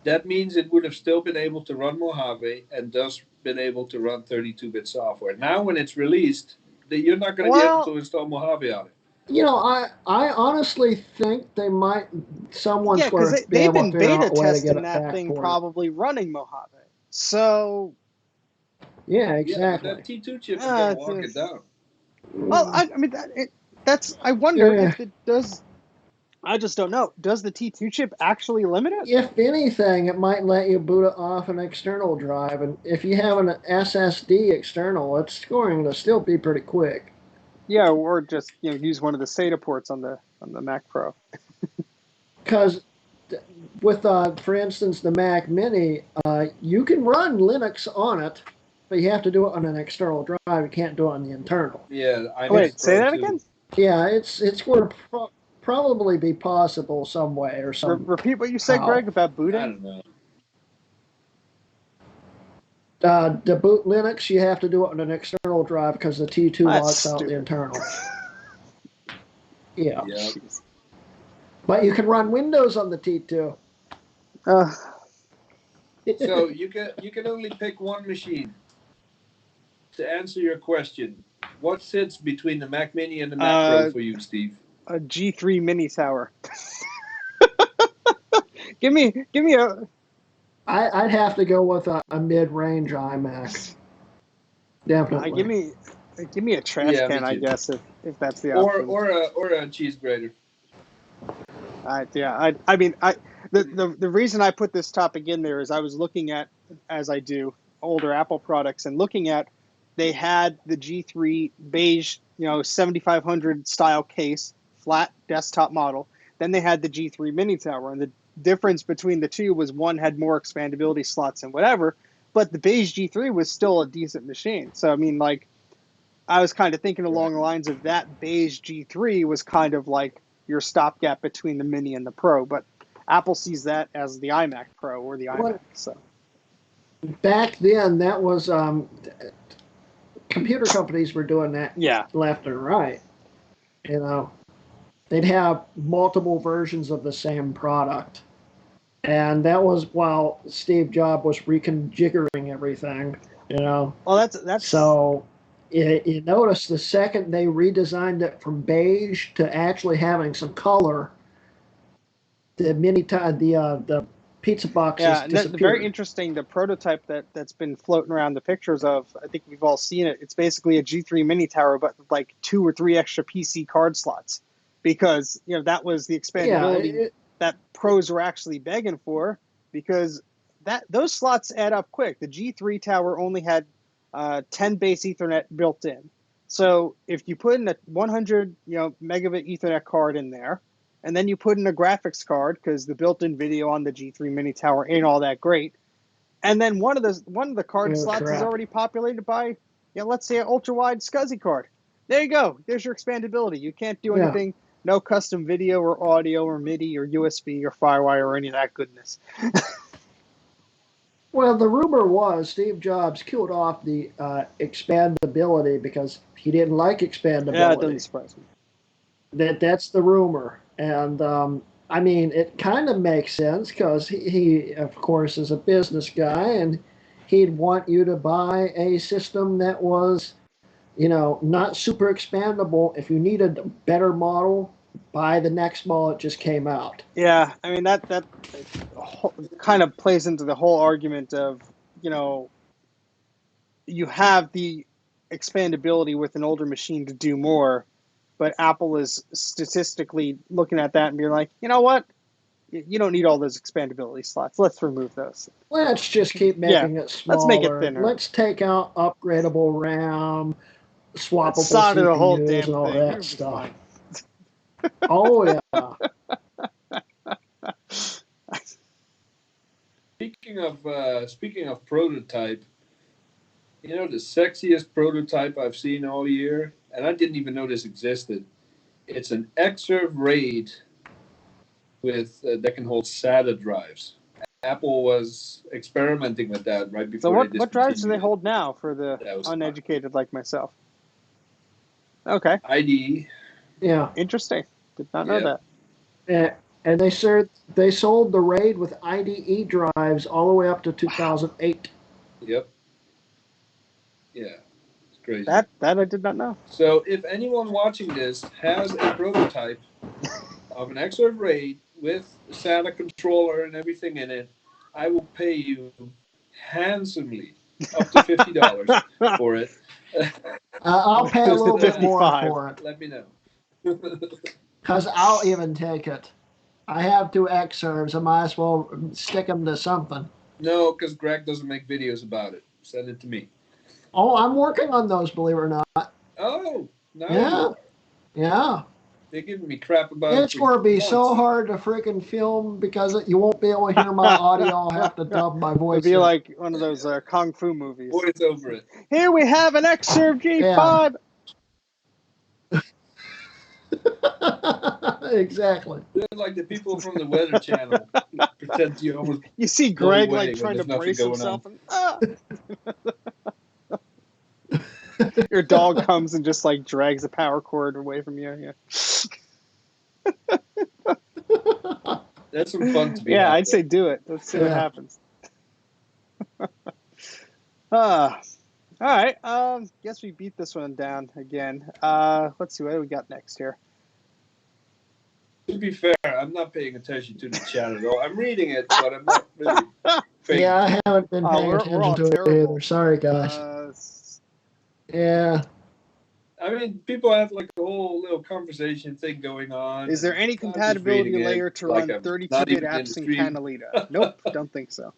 that means it would have still been able to run Mojave and thus been able to run 32-bit software. Now, when it's released, you're not going to be able Well, to install Mojave on it. I honestly think they might, someone's yeah, because going to be they've able to been figure beta out a way to get testing it that back thing ported. probably running Mojave. So, Yeah, Yeah, but exactly. that T2 chip is going to it's lock it down. well, I mean, that's. I wonder Yeah. if it does. I just don't know. Does the T2 chip actually limit it? If anything, it might let you boot it off an external drive, and if you have an SSD external, it's going to still be pretty quick. Yeah, or just use one of the SATA ports on the Mac Pro. Because with, for instance, the Mac Mini, you can run Linux on it, but you have to do it on an external drive. You can't do it on the internal. Yeah, Oh, iMac wait, say Pro that too. again. Yeah, it's going to probably be possible some way or Repeat what you said, somehow. Greg, about I booting. don't know. To boot Linux, you have to do it on an external drive because the T2 That's locks out the stupid. internal. Yeah, Yeah. Jeez. but you can run Windows on the T2. Uh, So you can only pick one machine to answer your question. What sits between the Mac Mini and the Mac Pro uh, for you, Steve? a G3 mini tower. Give me a. I'd have to go with a mid-range iMac, Give definitely. me a trash Yeah, me can, I too. guess, if that's the Or option. a cheese grater. I mean, the reason I put this topic in there is I was looking at, as I do, older Apple products and looking at, they had the G3 beige, 7500 style case, flat desktop model. Then they had the G3 mini tower, and the difference between the two was one had more expandability slots and whatever, but the beige G3 was still a decent machine. So I mean, like, I was kind of thinking Right. along the lines of that beige G3 was kind of like your stopgap between the Mini and the Pro, but Apple sees that as the iMac Pro or the iMac. What So back then that was computer companies were doing that yeah, left and right. You know, they'd have multiple versions of the same product. And that was while Steve Jobs was reconfiguring everything, you know. well that's So you notice the second they redesigned it from beige to actually having some color, the pizza boxes Yeah, and very disappeared. interesting. The prototype that's been floating around the pictures of, I think we've all seen it. It's basically a G3 mini tower, but with like 2 or 3 extra PC card slots, because that was the Yeah, expandability that pros were actually begging for, because those slots add up quick. The G3 tower only had 10 base Ethernet built in, so if you put in a 100 megabit Ethernet card in there, and then you put in a graphics card because the built-in video on the G3 mini tower ain't all that great. And then one of the card slots is crap. already populated by, let's say, an ultra-wide SCSI card. There you go. There's your expandability. You can't do Yeah. anything. No custom video or audio or MIDI or USB or FireWire or any of that goodness. Well, the rumor was Steve Jobs killed off the expandability because he didn't like Yeah, it doesn't expandability. surprise me. That's the rumor, and I mean it kind of makes sense because he of course is a business guy, and he'd want you to buy a system that was not super expandable. If you needed a better model, buy the next model that just came out. Yeah, I mean that kind of plays into the whole argument of you have the expandability with an older machine to do more, but Apple is statistically looking at that and being like, you know what? You don't need all those expandability slots. Let's remove those. Let's just keep Yeah, making it let's make it smaller. thinner. Let's take out upgradable RAM, Let's swappable solder the whole CPUs, damn and all thing. that It'll be stuff. fine. Oh yeah. Speaking of prototype, the sexiest prototype I've seen all year, and I didn't even know this existed. It's an Xserve RAID with that can hold SATA drives. Apple was experimenting with that right So before they what drives do they discontinued it. hold now for the That was uneducated like myself? Okay, IDE. Yeah. interesting. Did not know Yeah. that. And they sold the RAID with IDE drives all the way up to 2008. Yep. Yeah. It's crazy. That I did not know. So if anyone watching this has a prototype of an Xserve RAID with a SATA controller and everything in it, I will pay you handsomely, up to $50 for it. I'll pay a Goes to little bit more 55. for it Let me know. because I'll even take it. I have 2 Xserves. I might as well stick them to something. No, because Greg doesn't make videos about it. Send it to me. Oh, I'm working on those, believe it or not. Oh, now Yeah. you are. Yeah. They're giving me crap about it. It's going to be so months. hard to freaking film because you won't be able to hear my audio. I'll have to dub my voice. It'll be like one of those kung fu movies. Voice over it. Here we have an Xserve G5. Exactly. They're like the people from the Weather Channel. Pretend you almost. You see blow Greg away like when trying to there's nothing brace going himself. on. And, your dog comes and just like drags a power cord away from you. Yeah. That's some fun to be. Yeah, had, I'd say do it. Let's see what happens. All right. Guess we beat this one down again. Let's see what do we got next here. To be fair, I'm not paying attention to the chat at all. I'm reading it, but I'm not really. Yeah, I haven't been paying attention to it either. Sorry, guys. Yeah. I mean, people have like a whole little conversation thing going on. Is there any compatibility layer to run 32-bit apps in Catalina? Nope, don't think so.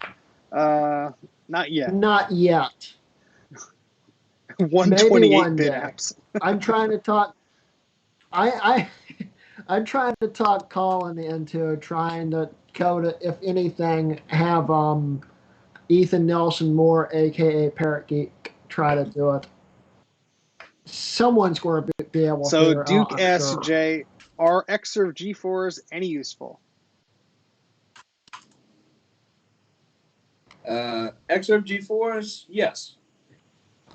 Not yet. Not yet. 128-bit apps. I'm trying to talk. I'm trying to talk Colin into trying to code it. If anything, have Ethan Nelson Moore, aka Parrot Geek, try to do it. Someone's going to be able to. So Duke asks Jay, are Xserve G4s any useful? Xserve G4s, yes.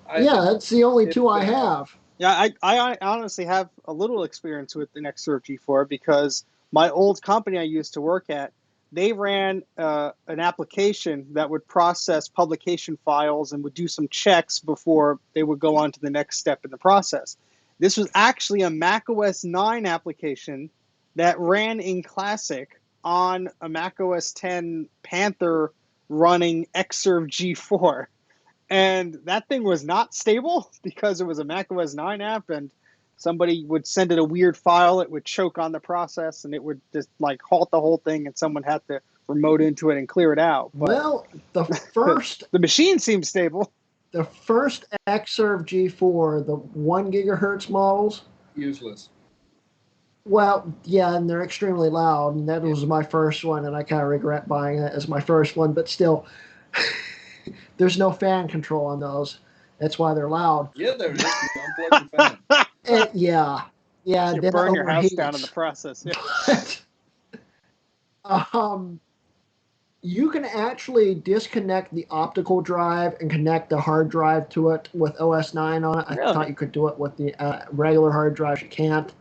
That's the only 2 I have. Yeah, I honestly have a little experience with an Xserve G4 because my old company I used to work at, they ran an application that would process publication files and would do some checks before they would go on to the next step in the process. This was actually a Mac OS 9 application that ran in Classic on a Mac OS X Panther running Xserve G4. And that thing was not stable because it was a Mac OS 9 app, and somebody would send it a weird file. It would choke on the process, and it would just like halt the whole thing, and someone had to remote into it and clear it out. But Well, the first the machine seemed stable. the first Xserve G4, the 1 GHz models. Useless. Well, yeah, and they're extremely loud, and that was my first one, and I kind of regret buying it as my first one, but still, there's no fan control on those. That's why they're loud. Yeah, there is. You unplug the fan. And, yeah, You then burn it your house down overheats. in the process. Yeah. But, you can actually disconnect the optical drive and connect the hard drive to it with OS 9 on it. I Really? thought you could do it with the regular hard drives. You can't,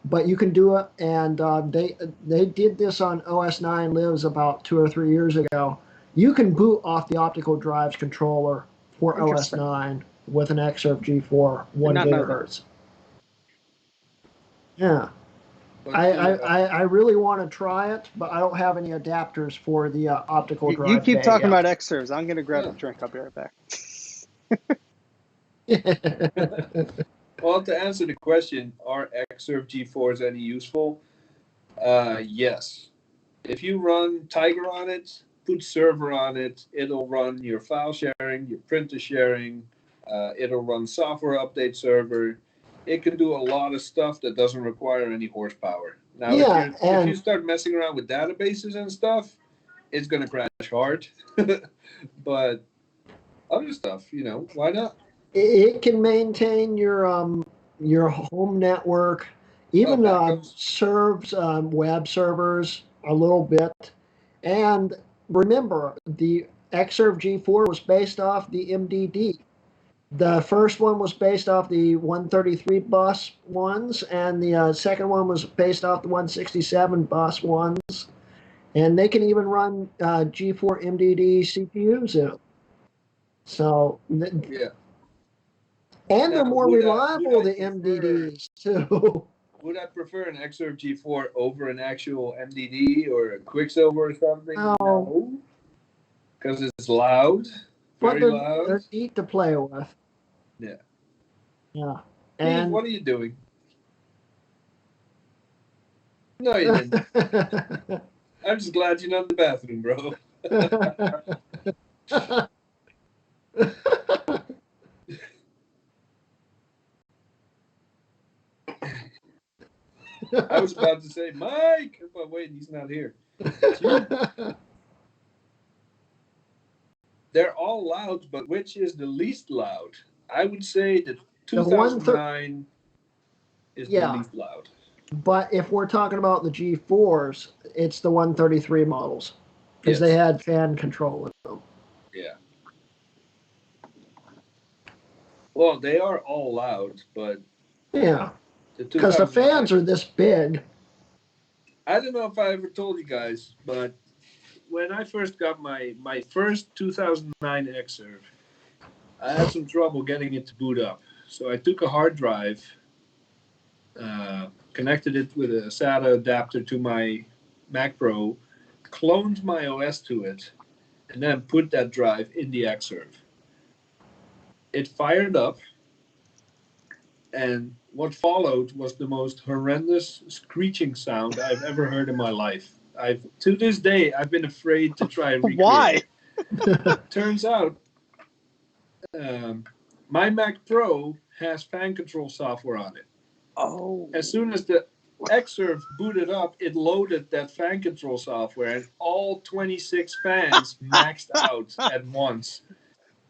but you can do it. And they did this on OS 9 Lives about 2 or 3 years ago. You can boot off the optical drive's controller for OS Interesting. 9 with an Xserve G4 1 not know that. gigahertz. Yeah. But I really want to try it, but I don't have any adapters for the optical drive. You keep bay talking yet. about Xserves. I'm going to grab Yeah. a drink. I'll be right back. well, to answer the question, are Xserve G4s any useful? Yes. If you run Tiger on it, put server on it, it'll run your file sharing, your printer sharing, it'll run software update server. It can do a lot of stuff that doesn't require any horsepower. Now, Yeah, if you start messing around with databases and stuff, it's going to crash hard. But other stuff, why not? it can maintain your home network, even Backups. serves web servers a little bit. And remember, the Xserve G4 was based off the MDD. The first one was based off the 133 bus ones, and the second one was based off the 167 bus ones. And they can even run G4 MDD CPUs in. So, Yeah. and they're Now, more would reliable I than prefer- MDDs too. Would I prefer an Xserve G4 over an actual MDD or a Quicksilver or something? No. Because it's loud. But Very they're loud. neat to play with. Yeah. Yeah. Steve, And what are you doing? No, you didn't. I'm just glad you're not in the bathroom, bro. I was about to say, Mike, but wait, he's not here. They're all loud, but which is the least loud? I would say that 2009 is the least loud. But if we're talking about the G4s, it's the 133 models because they had fan control in them. Yeah. Well, they are all loud, but yeah, because the fans are this big. I don't know if I ever told you guys, but when I first got my first 2009 Xserve, I had some trouble getting it to boot up. So I took a hard drive, connected it with a SATA adapter to my Mac Pro, cloned my OS to it, and then put that drive in the Xserve. It fired up, and what followed was the most horrendous screeching sound I've ever heard in my life. To this day, I've been afraid to try and recreate. Why? Turns out, my Mac Pro has fan control software on it. Oh. As soon as the Xserve booted up, it loaded that fan control software, and all 26 fans maxed out at once.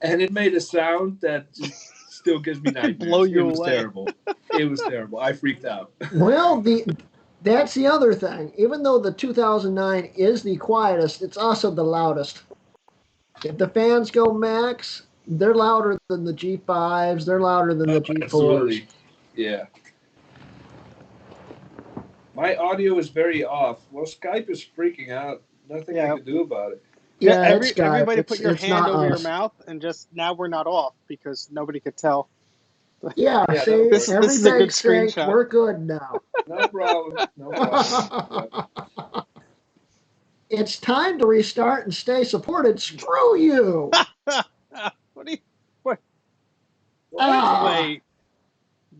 And it made a sound that just still gives me nightmares. Blow you it was away. terrible. It was terrible. I freaked out. Well, that's the other thing. Even though the 2009 is the quietest, it's also the loudest. If the fans go max, they're louder than the G5s. They're louder than the G4s. Absolutely. Yeah. My audio is very off. Well, Skype is freaking out. Nothing I can do about it. Yeah, everybody put your it's hand over us. your mouth and just now we're not off because nobody could tell. Yeah, see, this is a good screenshot. We're good now. No problem. No problem. It's time to restart and stay supported. Screw you. What do you? What? Ah, Wait,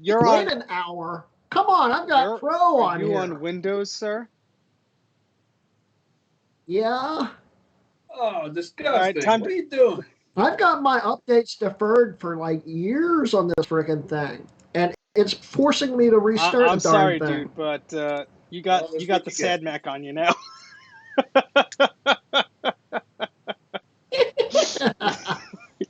you're wait on. an hour. Come on, I've got You're. Pro Are on you on here. Windows, sir? Yeah, Oh, All right, disgusting. time What to. are you doing? I've got my updates deferred for like years on this freaking thing, and it's forcing me to restart the I'm darn sorry, thing. dude, but you Well, got that's the what you get. sad Mac on you now.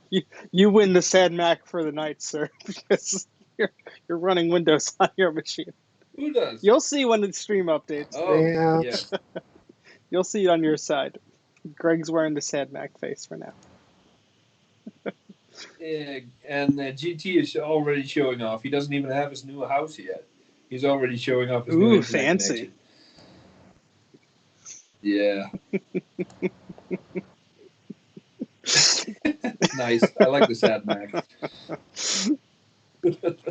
you you win the sad Mac for the night, sir, because you're running Windows on your machine. Who does? You'll see when the stream updates. Oh, Yeah. yeah. You'll see it on your side. Greg's wearing the sad Mac face for now. Yeah, and GT is already showing off. He doesn't even have his new house yet. He's already showing off his new Ooh, internet fancy. connection. Yeah. Nice. I like the sad Mac.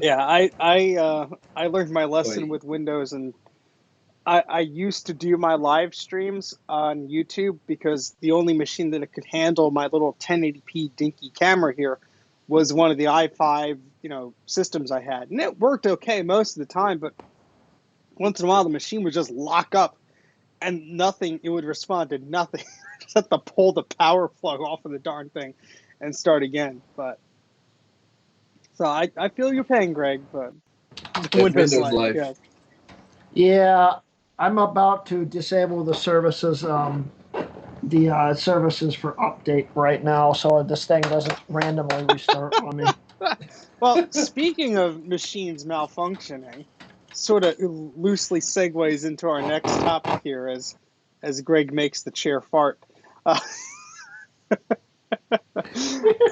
Yeah, I learned my lesson Oi. with Windows, and I used to do my live streams on YouTube because the only machine that could handle my little 1080p dinky camera here was one of the i5, systems I had. And it worked okay most of the time, but once in a while the machine would just lock up and nothing, it would respond to nothing. Just have to pull the power plug off of the darn thing and start again. But so I feel your pain, Greg, but That's Windows Windows Live, Live. yeah. Yeah, I'm about to disable the services, services for update right now, so this thing doesn't randomly restart on me. Well, speaking of machines malfunctioning, sort of loosely segues into our next topic here as Greg makes the chair fart.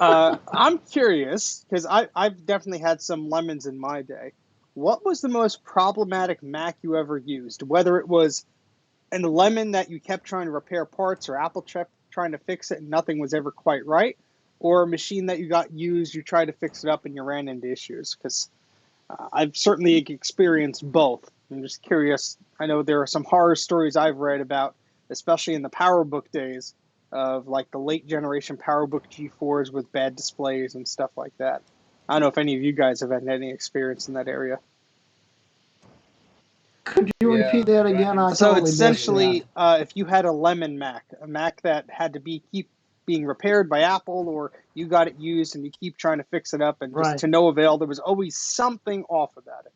Uh, I'm curious because I've definitely had some lemons in my day. What was the most problematic Mac you ever used? Whether it was a lemon that you kept trying to repair parts or Apple kept trying to fix it and nothing was ever quite right, or a machine that you got used, you tried to fix it up and you ran into issues? Because I've certainly experienced both. I'm just curious. I know there are some horror stories I've read about, especially in the PowerBook days, of like the late generation PowerBook G4s with bad displays and stuff like that. I don't know if any of you guys have had any experience in that area. Could you Yeah, repeat that ran again? I into So totally those missed too. that. essentially, if you had a lemon Mac, a Mac that had to be keep being repaired by Apple, or you got it used and you keep trying to fix it up and just Right. to no avail, there was always something off about it.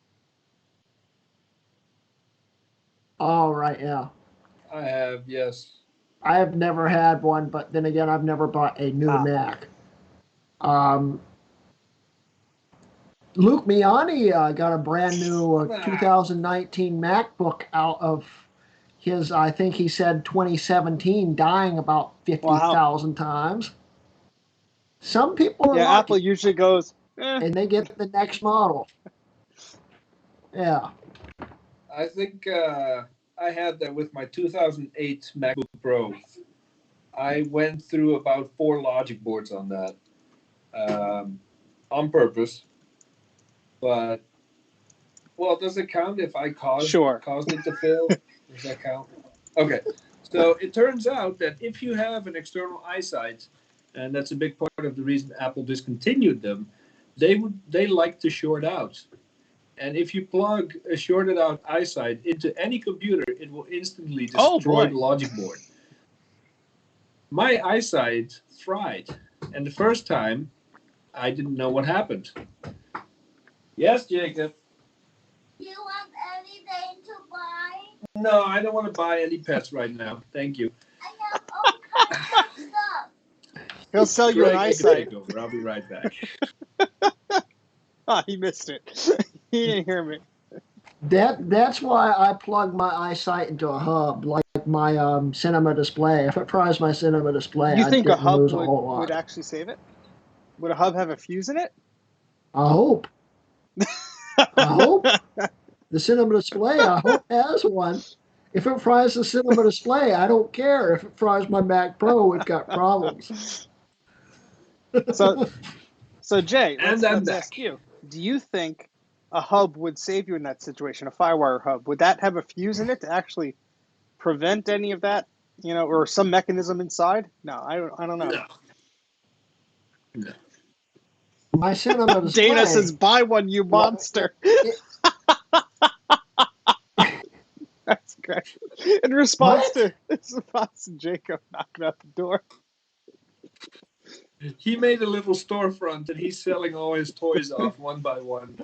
Oh, right, yeah. I have, yes. I have never had one, but then again, I've never bought a new Ah, Mac. Um, Luke Miani got a brand new Ah, 2019 MacBook out of his, I think he said 2017, dying about wow. 50,000 times. Some people are Yeah, Apple lucky usually goes, eh. and they get the next model. Yeah. I think I had that with my 2008 MacBook Pro. I went through about 4 logic boards on that on purpose. But, well, does it count if I Sure. caused it to fail? Does that count? Okay. So it turns out that if you have an external eyesight, and that's a big part of the reason Apple discontinued them, they like to short out. And if you plug a shorted out eyesight into any computer, it will instantly Oh destroy boy. the logic board. My eyesight fried, and the first time I didn't know what happened. Yes, Jacob. You want anything to buy? No, I don't want to buy any pets right now. Thank you. I have all kinds of stuff. He'll sell you an Greg, take eyesight. over. I'll be right back. Ah, he missed it. He didn't hear me. That's why I plug my eyesight into a hub, like my cinema display. If it fries my cinema display, You I think a didn't hub lose a would whole would lot. actually save it? Would a hub have a fuse in it? I hope. I hope. The cinema display, I hope, has one. If it fries the cinema display, I don't care. If it fries my Mac Pro, it got problems. So so Jay, And I'm let's back. ask you. Do you think a hub would save you in that situation, a Firewire hub? Would that have a fuse in it to actually prevent any of that you know, or some mechanism inside? No, I don't know. No. No. My cinema display. Dana says, "Buy one, you monster." That's great. In response to Jacob knocking at the door. He made a little storefront and he's selling all his toys off one by one.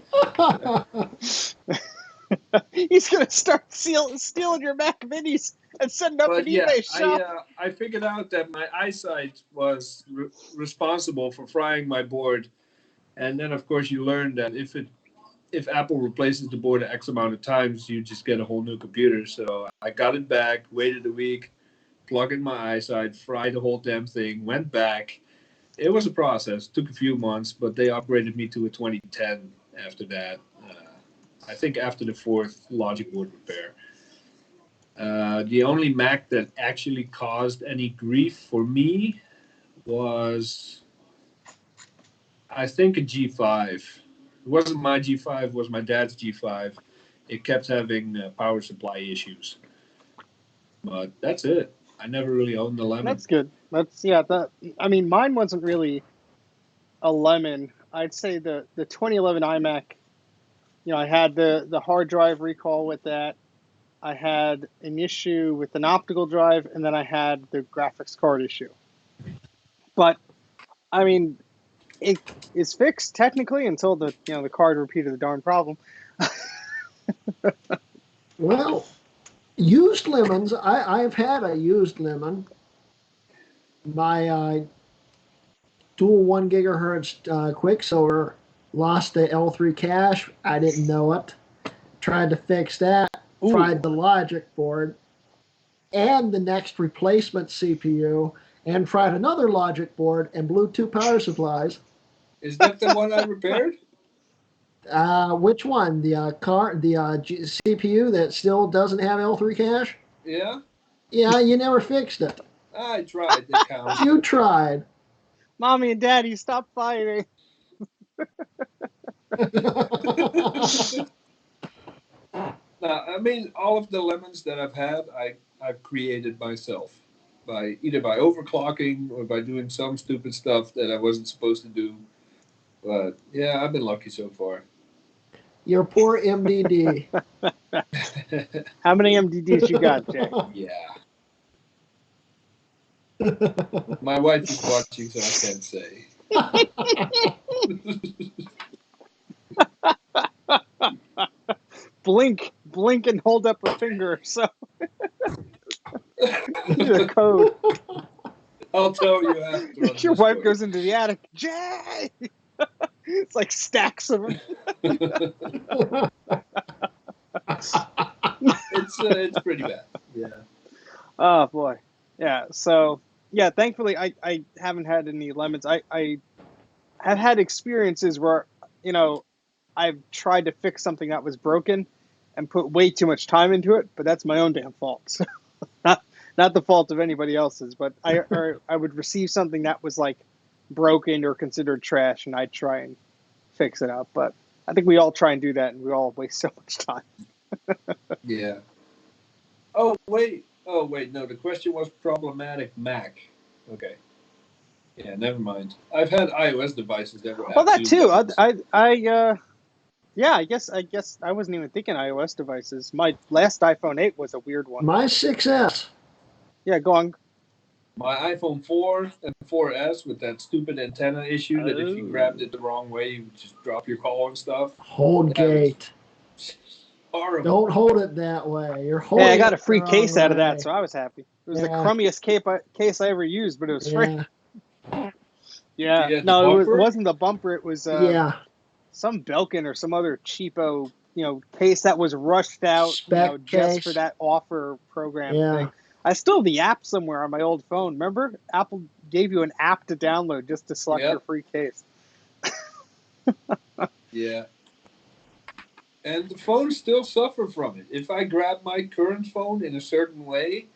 He's gonna start stealing your Mac Minis and setting up an eBay shop. I figured out that my eyesight was responsible for frying my board, and then of course you learn that if Apple replaces the board X amount of times, you just get a whole new computer. So I got it back, waited a week, plugged in my eyesight, fried the whole damn thing, went back. It was a process. Took a few months, but they upgraded me to a 2010 after that. I think after the fourth logic board repair. The only Mac that actually caused any grief for me was, I think, a G5. It wasn't my G5, it was my dad's G5. It kept having power supply issues. But that's it. I never really owned the Lemon. That's good. I mean, mine wasn't really a Lemon. I'd say the 2011 iMac, you know, I had the hard drive recall with that. I had an issue with an optical drive, and then I had the graphics card issue. But I mean, it is fixed technically until the card repeated the darn problem. Well, used lemons. I've had a used lemon. My dual 1 gigahertz Quicksilver lost the L3 cache. I didn't know it. Tried to fix that. Ooh. Fried the logic board and the next replacement CPU, and tried another logic board and blew 2 power supplies. Is that the one I repaired? Which one? The CPU that still doesn't have L3 cache? Yeah. Yeah, you never fixed it. I tried. It counts. You tried. Mommy and Daddy, stop fighting. No, I mean, all of the lemons that I've had, I've created myself either by overclocking or by doing some stupid stuff that I wasn't supposed to do. But yeah, I've been lucky so far. Your poor MDD. How many MDDs you got, Jay? Yeah. My wife is watching, so I can't say. Blink and hold up a finger. So the code. I'll tell you after. Your wife goes into the attic. Jay. It's like stacks of them. It's pretty bad. Yeah. Oh boy. Yeah. So yeah. Thankfully, I haven't had any lemons. I have had experiences where I've tried to fix something that was broken and put way too much time into it, but that's my own damn fault. So not the fault of anybody else's. But I would receive something that was like broken or considered trash, and I'd try and fix it up. But I think we all try and do that, and we all waste so much time. Yeah. Oh wait, no. The question was problematic Mac. Okay. Yeah, never mind. I've had iOS devices that were. Well, that too. I guess I wasn't even thinking iOS devices. My last iPhone 8 was a weird one. My 6S. Yeah, go on. My iPhone 4 and 4S with that stupid antenna issue that if you grabbed it the wrong way, you would just drop your call and stuff. Hold gate. Horrible. Don't hold it that way. You're holding. Yeah, I got a free it the case wrong out of that, way. so I was happy. It was the crummiest case I ever used, but it was free. Yeah. No, it wasn't the bumper. It was some Belkin or some other cheapo, case that was rushed out, just for that offer program thing. I still have the app somewhere on my old phone. Remember, Apple gave you an app to download just to select your free case. Yeah. And the phones still suffer from it. If I grab my current phone in a certain way,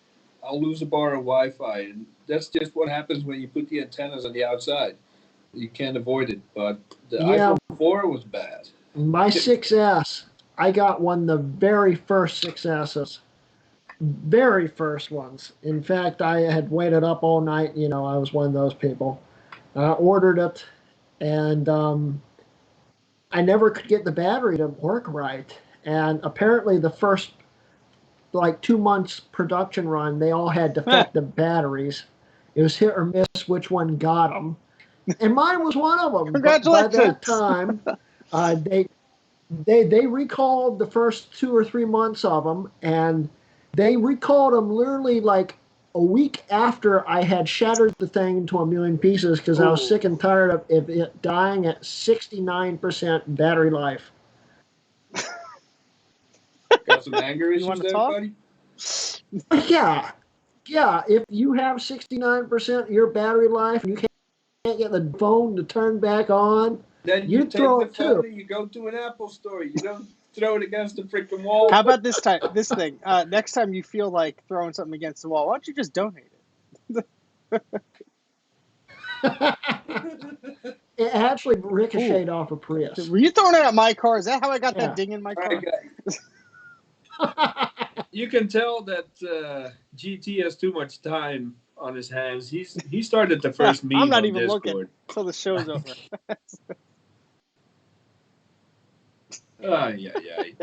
I'll lose a bar of Wi-Fi. And that's just what happens when you put the antennas on the outside. You can't avoid it. But the iPhone 4 was bad. My 6S, I got one the very first 6Ss. very first ones. In fact, I had waited up all night. I was one of those people. I ordered it, and I never could get the battery to work right. And apparently, the first like 2 months production run, they all had defective batteries. It was hit or miss which one got them, and mine was one of them. But by that Congratulations. time, they recalled the first 2 or 3 months of them, and they recalled them literally like a week after I had shattered the thing into a million pieces because I was Ooh, sick and tired of it dying at 69% battery life. got some anger You want issues to there, talk? buddy? Yeah, yeah. If you have 69% of your battery life and you can't get the phone to turn back on, Then you you'd take throw the it too. phone and you go to an Apple store. You don't throw it against the freaking How wall. about this thing? Next time you feel like throwing something against the wall, why don't you just donate it? It actually Ooh, ricocheted off a Prius. were you throwing it at my car? Is that how I got that Yeah. ding in my All right, car? guys. You can tell that GT has too much time on his hands. He started the first I'm meme not on even looking Discord. till the show's over. Ay, ay,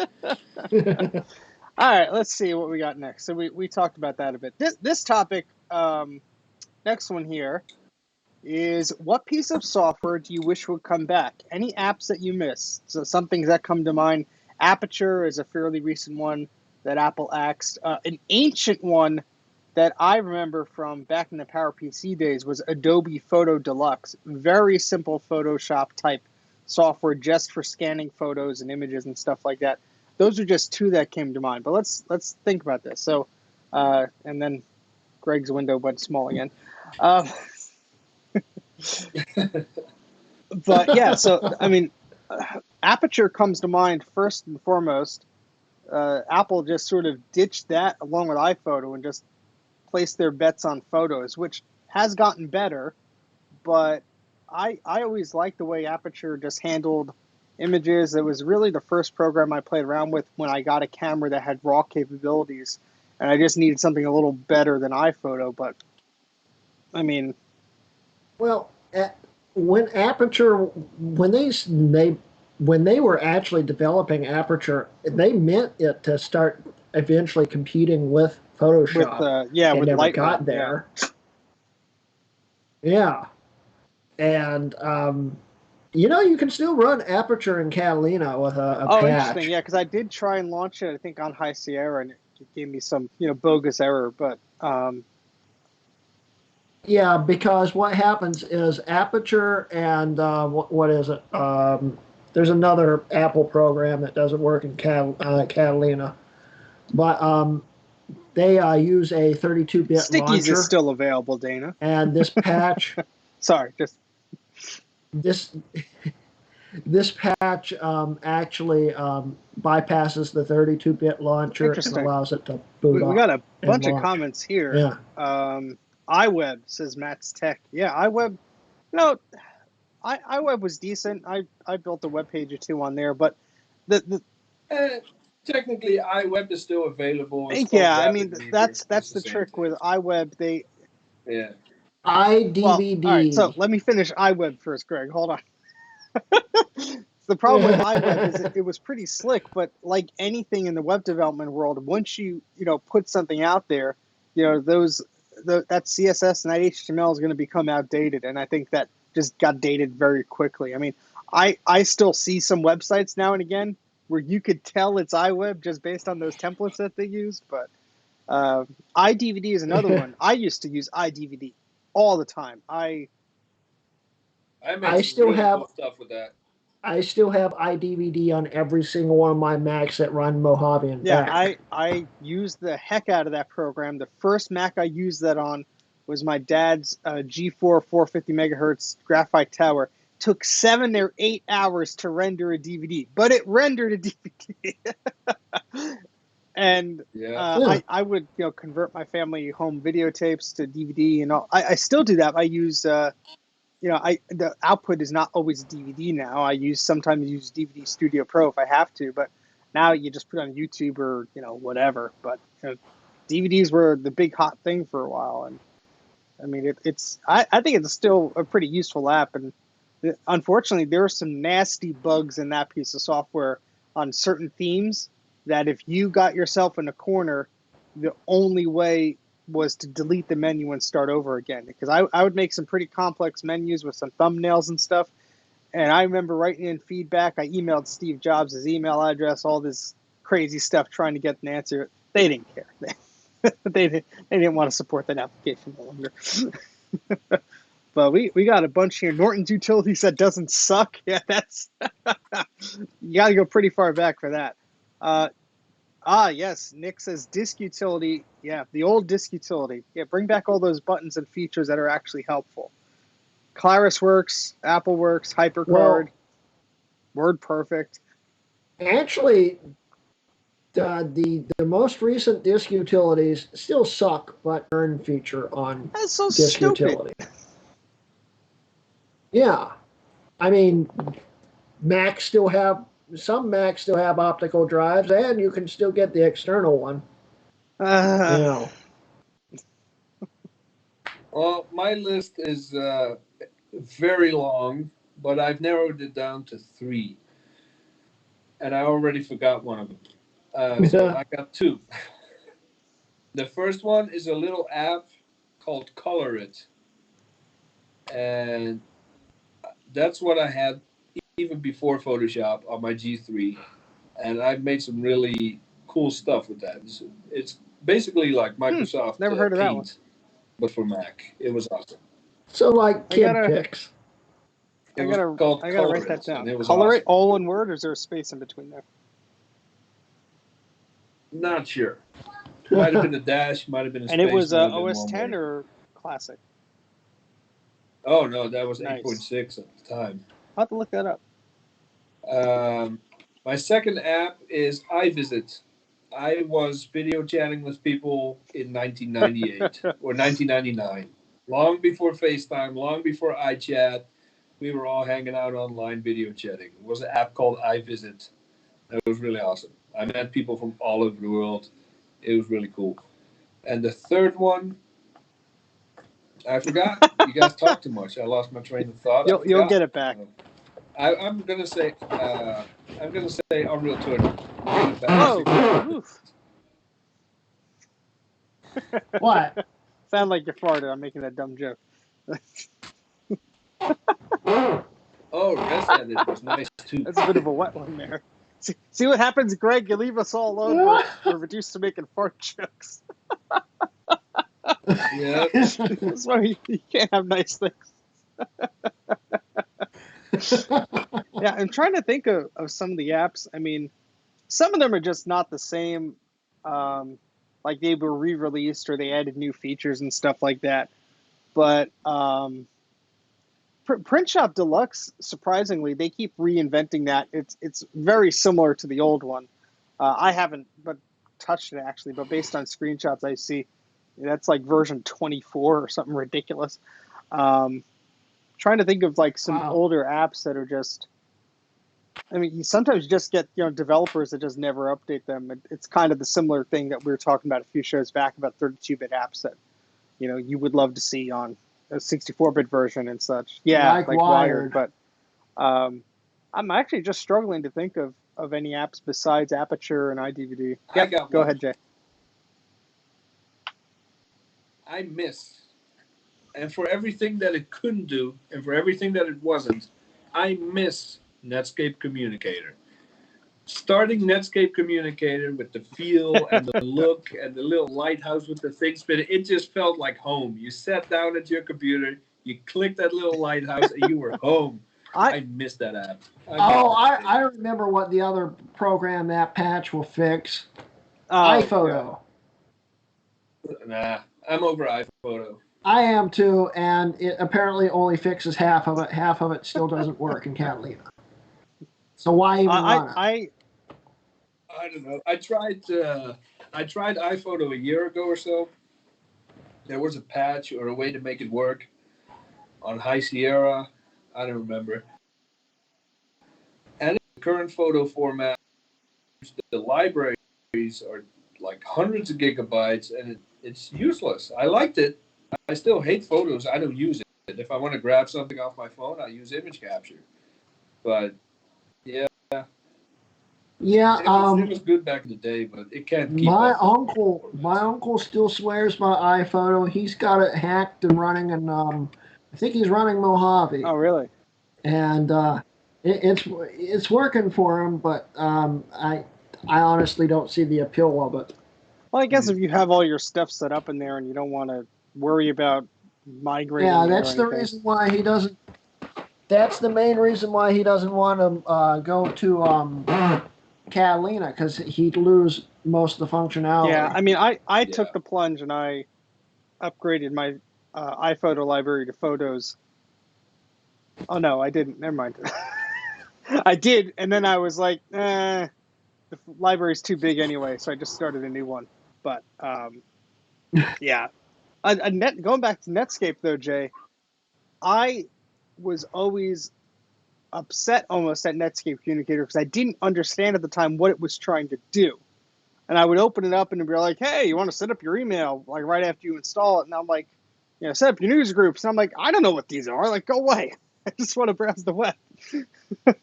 All right, let's see what we got next. So we talked about that a bit. This topic, next one here is what piece of software do you wish would come back? Any apps that you miss? So some things that come to mind. Aperture is a fairly recent one that Apple axed. An ancient one that I remember from back in the PowerPC days was Adobe Photo Deluxe. Very simple Photoshop type software just for scanning photos and images and stuff like that. Those are just two that came to mind. But let's think about this. So, and then Greg's window went small again. Um, but yeah, so I mean, Aperture comes to mind first and foremost. Apple just sort of ditched that along with iPhoto and just placed their bets on photos, which has gotten better. But I always liked the way Aperture just handled images. It was really the first program I played around with when I got a camera that had RAW capabilities, and I just needed something a little better than iPhoto. But I mean, Well, when Aperture, when they were actually developing Aperture, they meant it to start eventually competing with with Photoshop. yeah, It with never Lightroom, got yeah. there. Yeah, and you can still run Aperture in Catalina with a Oh, interesting. patch. Yeah, because I did try and launch it, I think, on High Sierra, and it gave me some, bogus error. But Yeah, because what happens is Aperture and what is it? There's another Apple program that doesn't work in Catalina, but they use a 32-bit Stickies is launcher, still available, Dana. and this patch, Sorry, just this this patch actually bypasses the 32-bit launcher and interesting. allows it to boot We got up a and bunch of launch. comments here. Yeah, iWeb says Matt's Tech. Yeah, iWeb. You know, iWeb was decent. I built a web page or two on there, but the Eh, technically, iWeb is still available. It's called yeah, I mean Rapid Weaver. that's It's the the same trick with thing. iWeb. They Yeah. well, all right. So iDVD. let me finish iWeb first, Greg. Hold on. The problem with iWeb is it was pretty slick, but like anything in the web development world, once you put something out there, that CSS and that HTML is going to become outdated, and I think that just got dated very quickly. I mean, I still see some websites now and again where you could tell it's iWeb just based on those templates that they use, but uh, iDVD is another one. I used to use iDVD all the time. I made I some still really have cool stuff with that. I still have iDVD on every single one of my Macs that run Mojave. In Yeah, fact, I used the heck out of that program. The first Mac I used that on was my dad's G4 450 megahertz graphite tower. Took 7 or 8 hours to render a DVD, but it rendered a DVD. And Yeah. yeah. I would convert my family home videotapes to DVD and all. I still do that. I use the output is not always DVD now. I sometimes use DVD Studio Pro if I have to, but now you just put it on YouTube or whatever. But DVDs were the big hot thing for a while, and I mean, I think it's still a pretty useful app, and unfortunately, there are some nasty bugs in that piece of software on certain themes that if you got yourself in a corner, the only way was to delete the menu and start over again. Because I would make some pretty complex menus with some thumbnails and stuff, and I remember writing in feedback. I emailed Steve Jobs his email address, all this crazy stuff, trying to get an answer. They didn't care. They didn't want to support that application no longer. But we got a bunch here. Norton's Utilities that doesn't suck. Yeah, that's you got to go pretty far back for that. Yes, Nick says disk utility. Yeah, the old disk utility. Yeah, bring back all those buttons and features that are actually helpful. Claris works, Apple works, HyperCard, WordPerfect. Actually, the most recent disk utilities still suck, but earn feature on That's so disk stupid. utility. Yeah, I mean, some Macs still have optical drives, and you can still get the external one. Uh, Well, my list is very long, but I've narrowed it down to 3, and I already forgot one of them. So I got 2. The first one is a little app called Color It, and that's what I had even before Photoshop on my G3, and I've made some really cool stuff with that. It's basically like Microsoft never heard of that one. Paint, but for Mac. It was awesome. So like kid pics. It was called I gotta Color write that It, down. and it was Color awesome. It, all one word, or is there a space in between there? Not sure. Might have been a dash, might have been a space. And it was might have been OS one 10 word. or Classic? Oh no, that was Nice. 8.6 at the time. I'll have to look that up. My second app is iVisit. I was video chatting with people in 1998 or 1999, long before FaceTime, long before iChat. We were all hanging out online video chatting. It was an app called iVisit. That was really awesome. I met people from all over the world. It was really cool. And the third one, I forgot. You guys talk too much. I lost my train of thought. You'll get it back. I'm gonna say Unreal Tournament. Oh, oof. What? Sound like you farted. I'm making that dumb joke. Oh, Rest Edit was nice too. That's a bit of a wet one there. See what happens, Greg? You leave us all alone. We're reduced to making fart jokes. Yeah. That's why you can't have nice things. Yeah, I'm trying to think of some of the apps. I mean, some of them are just not the same. Like they were re-released or they added new features and stuff like that. But Print Shop Deluxe, surprisingly, they keep reinventing that. It's very similar to the old one. I haven't but touched it actually, but based on screenshots I see, that's like version 24 or something ridiculous. Trying to think of like some older apps that are just. I mean, you sometimes just get developers that just never update them. It's kind of the similar thing that we were talking about a few shows back about 32-bit apps that you would love to see on a 64-bit version and such. Yeah, like Wired. But I'm actually just struggling to think of any apps besides Aperture and iDVD. I got go one. ahead, Jay. I miss, and for everything that it couldn't do, and for everything that it wasn't, I miss Netscape Communicator. Starting Netscape Communicator with the feel and the look and the little lighthouse with the thing spinning, it just felt like home. You sat down at your computer, you clicked that little lighthouse, and you were home. I miss that app. I remember what the other program that patch will fix. iPhoto. Nah, I'm over iPhoto. I am too, and it apparently only fixes half of it. Half of it still doesn't work in Catalina. So why even run it? I don't know. I tried iPhoto a year ago or so. There was a patch or a way to make it work on High Sierra. I don't remember. And in the current photo format, the libraries are like hundreds of gigabytes, and it's useless. I liked it. I still hate photos. I don't use it. If I want to grab something off my phone, I use image capture. But yeah, Yeah, it was good back in the day, but it can't keep my up with uncle, my performance. uncle still swears by iPhoto. He's got it hacked and running, and I think he's running Mojave, Oh, really? and it's working for him. But I honestly don't see the appeal of it. Well, I guess if you have all your stuff set up in there and you don't want to worry about migrating Yeah, it or that's the anything. reason why he doesn't. That's the main reason why he doesn't want to go to Catalina, because he'd lose most of the Yeah, functionality. I mean, I Yeah. took the plunge and I upgraded my iPhoto library to photos. Oh no, I didn't. Never mind. I did, and then I was like, the library's too big anyway, so I just started a new one. But yeah, going back to Netscape though, Jay, I was always upset almost at Netscape Communicator because I didn't understand at the time what it was trying to do. And I would open it up and it'd be like, "Hey, you want to set up your email like right after you install it?" And I'm like, set up your news groups. And I'm like, I don't know what these are. Like, go away. I just want to browse the web. I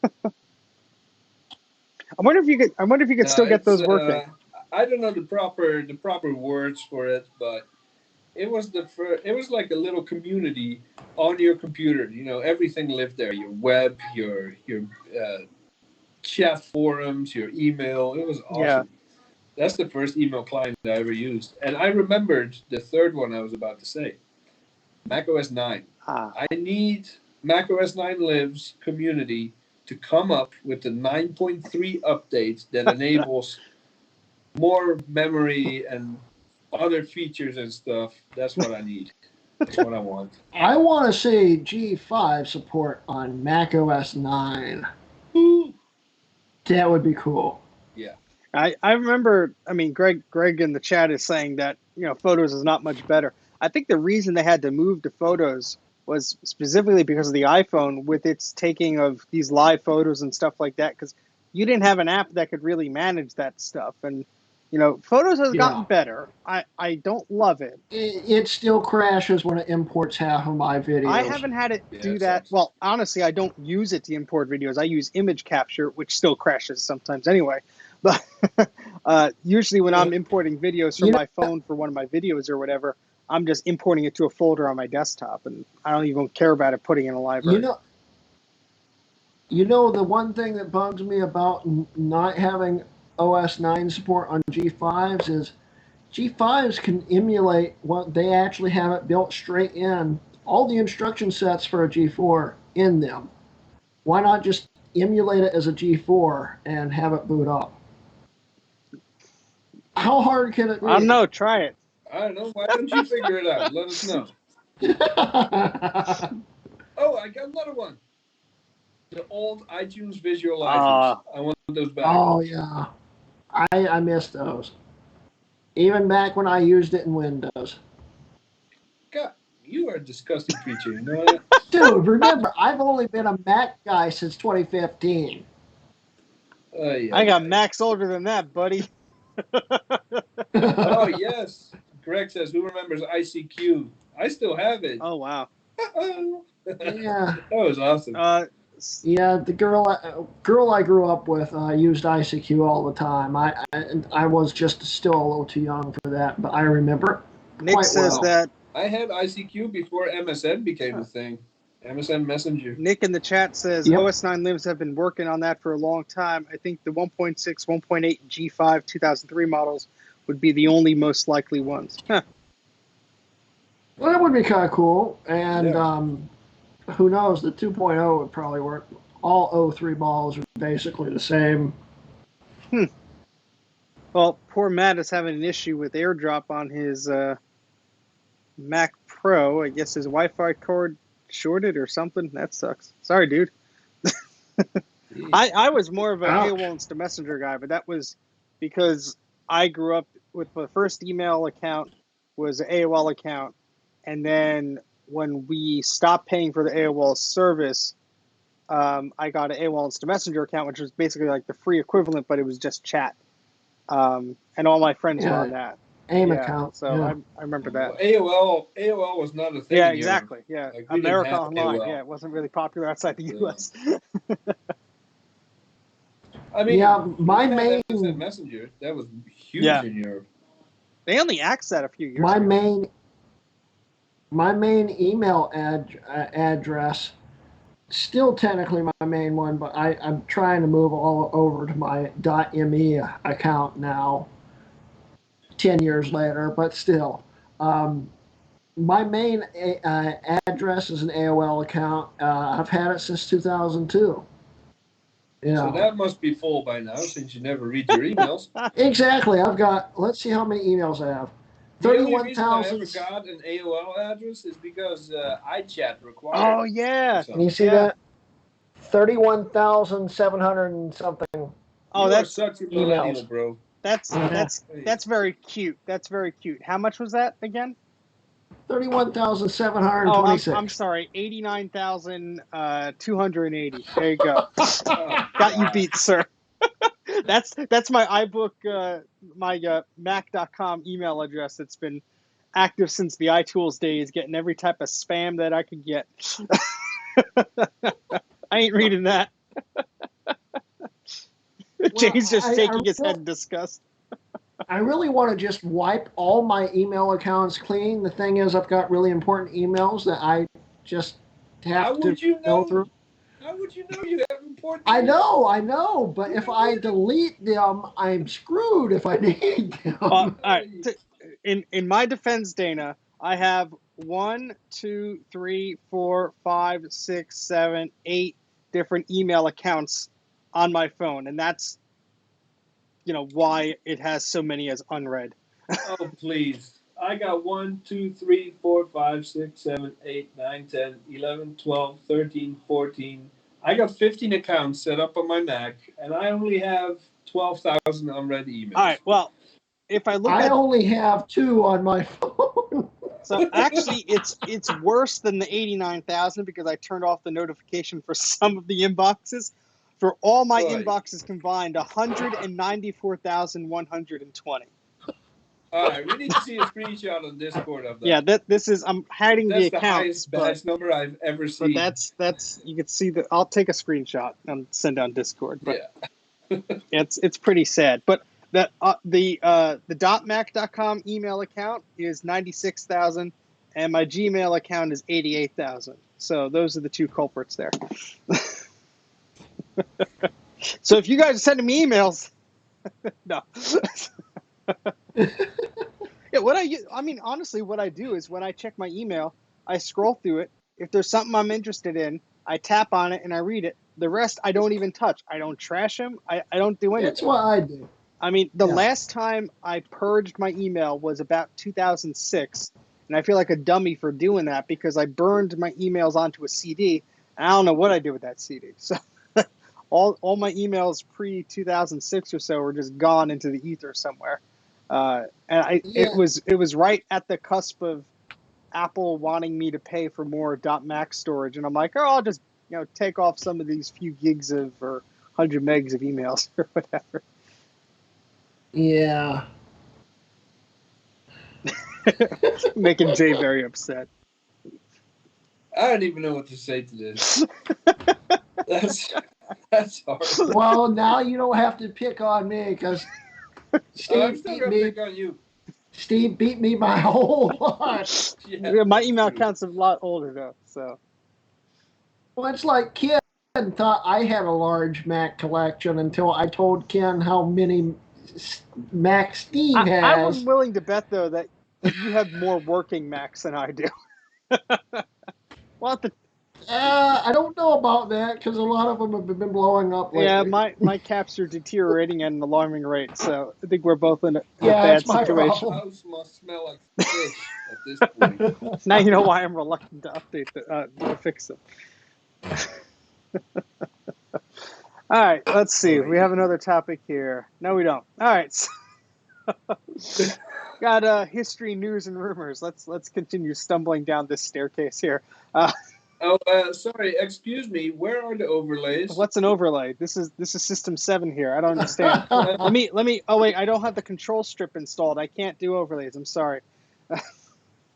wonder if you could No, still get it's those working. I don't know the proper words for it, but it was the first. It was like a little community on your computer. Everything lived there. Your web, your chat forums, your email. It was Yeah. awesome. That's the first email client I ever used, and I remembered the third one I was about to say. Mac OS 9. Ah. I need Mac OS 9 Lives community to come up with the 9.3 update that enables more memory and other features and stuff. That's what I need. That's what I want. I want to see G5 support on Mac OS 9. Ooh. That would be cool. Yeah. I remember. I mean, Greg in the chat is saying that Photos is not much better. I think the reason they had to move to Photos was specifically because of the iPhone with its taking of these live photos and stuff like that. Because you didn't have an app that could really manage that stuff, and Photos has gotten Yeah. better. I don't love it. It still crashes when it imports half of my I videos. haven't had it Yeah, do it that. sucks. Well, honestly, I don't use it to import videos. I use image capture, which still crashes sometimes anyway. But usually when I'm importing videos from You know, my phone for one of my videos or whatever, I'm just importing it to a folder on my desktop, and I don't even care about it putting in a you library. know, the one thing that bugs me about not having OS 9 support on G5s is G5s can emulate what they actually have it built straight in, all the instruction sets for a G4 in them. Why not just emulate it as a G4 and have it boot up? How hard can it I don't be? know. Try it. I don't know. Why don't you figure it out? Let us know. Oh, I got another one. The old iTunes visualizers. Uh, I want those back. Oh yeah, I miss those. Even back when I used it in Windows. God, you are a disgusting creature. You know that? Dude, remember, I've only been a Mac guy since 2015. Ay, I ay, got ay. Max older than that, buddy. Oh, yes. Greg says, who remembers ICQ? I still have it. Oh wow. Yeah, That was awesome. Uh, yeah. The girl I grew up with used ICQ all the time. I was just still a little too young for that, but I remember it Nick quite says well. that. I had ICQ before MSN became a thing. MSN Messenger. Nick in the chat says Yep. OS 9 Lives have been working on that for a long time. I think the 1.6, 1.8, G5 2003 models would be the only most likely ones. Huh. Well, that would be kind of cool. And Yeah. who knows? The 2.0 would probably work. All O3 balls are basically the same. Well, poor Matt is having an issue with AirDrop on his Mac Pro. I guess his Wi-Fi cord shorted or something. That sucks. Sorry, dude. I was more of an Ouch. AOL Instant Messenger guy, but that was because I grew up with the first email account was an AOL account, and then when we stopped paying for the AOL service, I got an AOL Instant Messenger account, which was basically like the free equivalent, but it was just chat. and all my friends were Yeah. on that. AIM Yeah, account. so Yeah. I remember that. AOL was not a thing Yeah, in Europe. exactly. Yeah, Like we didn't America have Online. AOL. Yeah, it wasn't really popular outside the Yeah. U.S. I mean, Yeah, my we had MSN main Messenger. That was huge Yeah. in Europe. They only axed that a few years my ago. main email address, still technically my main one, but I'm trying to move all over to my .me account now. 10 years later, but still. My main address is an AOL account. I've had it since 2002. You So know, that must be full by now, since you never read your emails. exactly. I've got. Let's see how many emails I have. The only 31,000. reason I ever got an AOL address is because iChat required Oh it or yeah. Can you something. see that? 31,700 and something. Oh, You are that's such a millennial, emails. bro. that's very cute. That's very cute. How much was that again? 31,726. I'm sorry, 89,280. There you go. Oh, Got you God. beat, sir. That's my iBook, my Mac.com email address that's been active since the iTools days, getting every type of spam that I could get. I ain't reading that. Jay's just shaking his head in disgust. I really want to just wipe all my email accounts clean. The thing is, I've got really important emails that I just How have to would you go know? through. How would you know you have important I emails? know, but if I delete them, I'm screwed if I need them. All right. In my defense, Dana, I have 1, 2, 3, 4, 5, 6, 7, 8 different email accounts on my phone, and that's why it has so many as unread. Oh, please. I got 1, 2, 3, 4, 5, 6, 7, 8, 9, 10, 11, 12, 13, 14. I got 15 accounts set up on my Mac, and I only have 12,000 unread emails. All right. Well, if I look I at only have 2 on my phone. so actually it's worse than the 89,000 because I turned off the notification for some of the inboxes. For all my inboxes combined, 194,120. All right, we need to see a screenshot on Discord of that. Yeah, this is I'm hiding That's the the accounts, highest batch number I've ever seen. but that's you can see that. I'll take a screenshot and send on Discord. But yeah, it's pretty sad. But that the .mac.com email account is 96,000, and my Gmail account is 88,000. So those are the two culprits there. So if you guys are sending me emails, no. Yeah, I mean, honestly, what I do is when I check my email, I scroll through it. If there's something I'm interested in, I tap on it and I read it. The rest I don't even touch. I don't trash them. I don't do anything. That's what I do. I mean, the last time I purged my email was about 2006, and I feel like a dummy for doing that because I burned my emails onto a CD, and I don't know what I did with that CD. So all my emails pre-2006 or so were just gone into the ether somewhere. It was right at the cusp of Apple wanting me to pay for more .mac storage, and I'm like, oh, I'll just take off some of these few gigs or 100 megs of emails or whatever. Yeah. Making Jay very upset. I don't even know what to say to this. That's hard. Well, now you don't have to pick on me because I'm still gonna pick on you. Steve beat me by a whole lot. Yeah, my email account's a lot older though, so. Well, it's like Ken thought I had a large Mac collection until I told Ken how many Mac Steve has. I'm willing to bet though that you have more working Macs than I do. Well, I don't know about that because a lot of them have been blowing up lately. Yeah, my caps are deteriorating at an alarming rate, so I think we're both in a Yeah, bad it's my situation. problem. The house must smell like fish at this point. Now you know why I'm reluctant to update to fix them. All right, let's see. We have another topic here. No, we don't. All right. Got history, news, and rumors. Let's continue stumbling down this staircase here. All Oh, sorry. Excuse me. Where are the overlays? What's an overlay? This is System 7 here. I don't understand. Uh, Let me. Oh wait, I don't have the control strip installed. I can't do overlays. I'm sorry.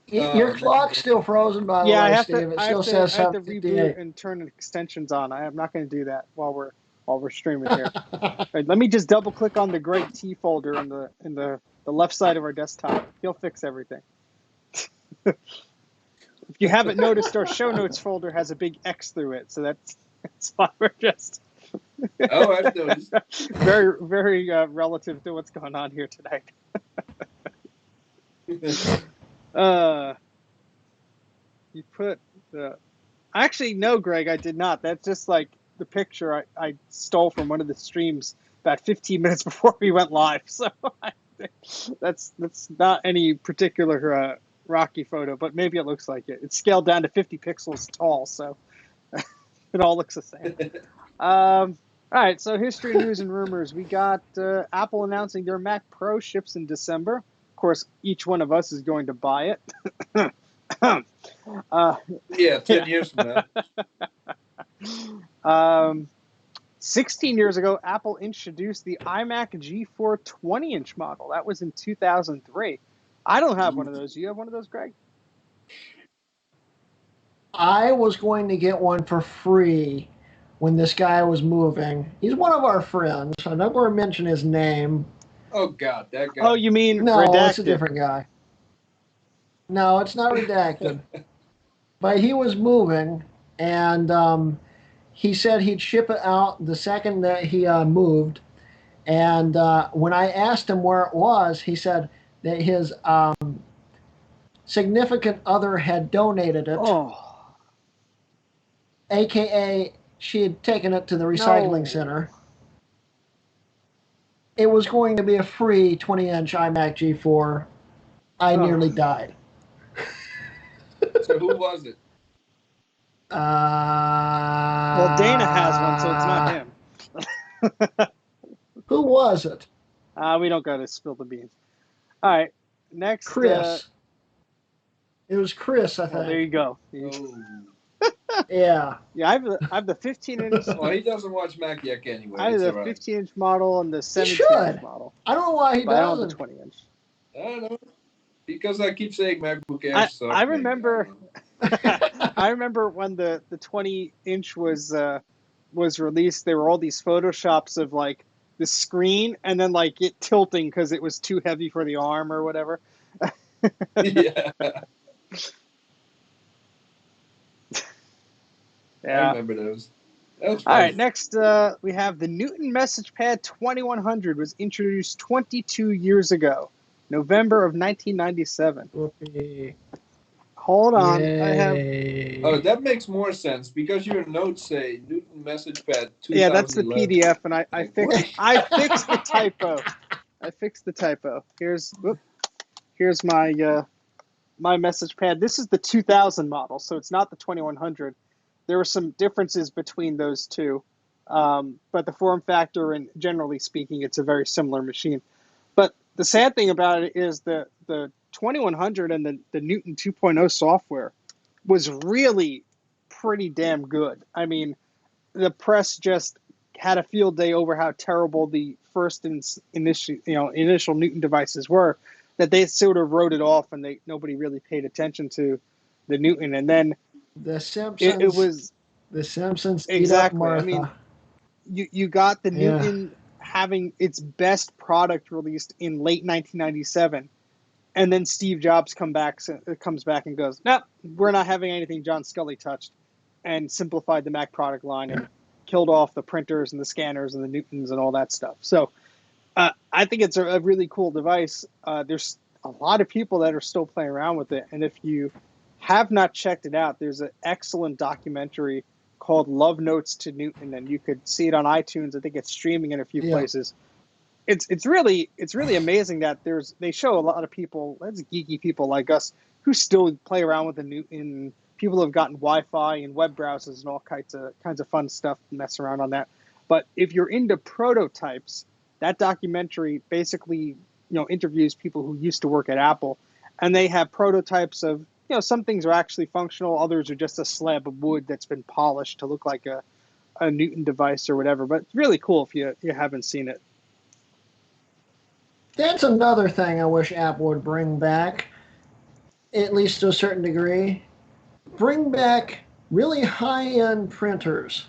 Your man. clock's still frozen, by the Yeah, way, Steve. It still says I have to reboot 7:58. and turn extensions on. I'm not going to do that while we're streaming here. All right, let me just double click on the Greg T folder in the left side of our desktop. He'll fix everything. If you haven't noticed, our show notes folder has a big X through it, so that's why we're just Oh, I've noticed. very relative to what's going on here tonight. You put the actually no, Greg, I did not. That's just like the picture I stole from one of the streams about 15 minutes before we went live. So that's not any particular Rocky photo, but maybe it looks like it. It's scaled down to 50 pixels tall, so it all looks the same. All right, so history, news, and rumors. We got Apple announcing their Mac Pro ships in December. Of course, each one of us is going to buy it. Yeah, 10 years from now. 16 years ago, Apple introduced the iMac G4 20-inch model. That was in 2003. I don't have one of those. Do you have one of those, Greg? I was going to get one for free when this guy was moving. He's one of our friends. I don't want to mention his name. Oh, God, that guy. Oh, you mean No, redacted? it's a different guy. No, it's not redacted. But he was moving, and he said he'd ship it out the second that he moved. And when I asked him where it was, he said that his significant other had donated it, Oh, aka she had taken it to the recycling no. center. It was going to be a free 20-inch iMac G4. I Oh. nearly died. So who was it? Well, Dana has one, so it's not him. Who was it? We don't got to spill the beans. All right, next. Chris. It was Chris, I think. Well, there you go. Oh. Yeah. Yeah, I have the 15-inch. Well, he doesn't watch Mac Yak anyway. I have It's the all right. 15-inch model and the should. 17-inch model. I don't know why he But I don't have doesn't. the 20-inch. I don't know. Because I keep saying MacBook Air suck. I maybe. remember. I don't know. I remember when the 20-inch was released. There were all these photoshops of like the screen and then like it tilting because it was too heavy for the arm or whatever. Yeah. I remember those. That was All fun. right, next we have the Newton MessagePad 2100 was introduced 22 years ago, November of 1997. Whoopee. Hold on, Yay. I have. Oh, that makes more sense because your notes say Newton MessagePad 2011. Yeah, that's the PDF, and I Like, fixed the typo. I fixed the typo. Here's my my MessagePad. This is the 2000 model, so it's not the 2100. There were some differences between those two, but the form factor and generally speaking, it's a very similar machine. But the sad thing about it is the 2100 and the Newton 2.0 software was really pretty damn good. I mean, the press just had a field day over how terrible the first initial Newton devices were, that they sort of wrote it off and nobody really paid attention to the Newton. And then The Simpsons. it was the Simpsons exactly. eat up Martha. I mean, you got the Yeah. Newton having its best product released in late 1997, and then Steve Jobs comes back and goes, "No, we're not having anything John Scully touched," and simplified the Mac product line and killed off the printers and the scanners and the Newtons and all that stuff. So I think it's a really cool device. There's a lot of people that are still playing around with it, and if you have not checked it out, there's an excellent documentary called Love Notes to Newton, and you could see it on iTunes. I think it's streaming in a few places. It's really amazing that they show a lot of people, that's geeky people like us, who still play around with the Newton. People have gotten Wi-Fi and web browsers and all kinds of fun stuff to mess around on that. But if you're into prototypes, that documentary basically interviews people who used to work at Apple, and they have prototypes of some things are actually functional, others are just a slab of wood that's been polished to look like a Newton device or whatever. But it's really cool if you haven't seen it. That's another thing I wish Apple would bring back, at least to a certain degree. Bring back really high-end printers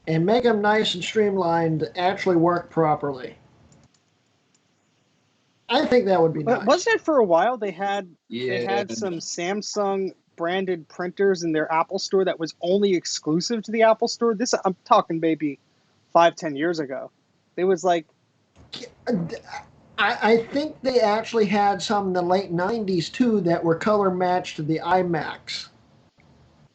and make them nice and streamlined to actually work properly. I think that would be But nice. wasn't it for a while they had Yeah. some Samsung branded printers in their Apple store that was only exclusive to the Apple store? This I'm talking maybe 5-10 years ago. It was like I think they actually had some in the late 90s too that were color matched to the iMacs,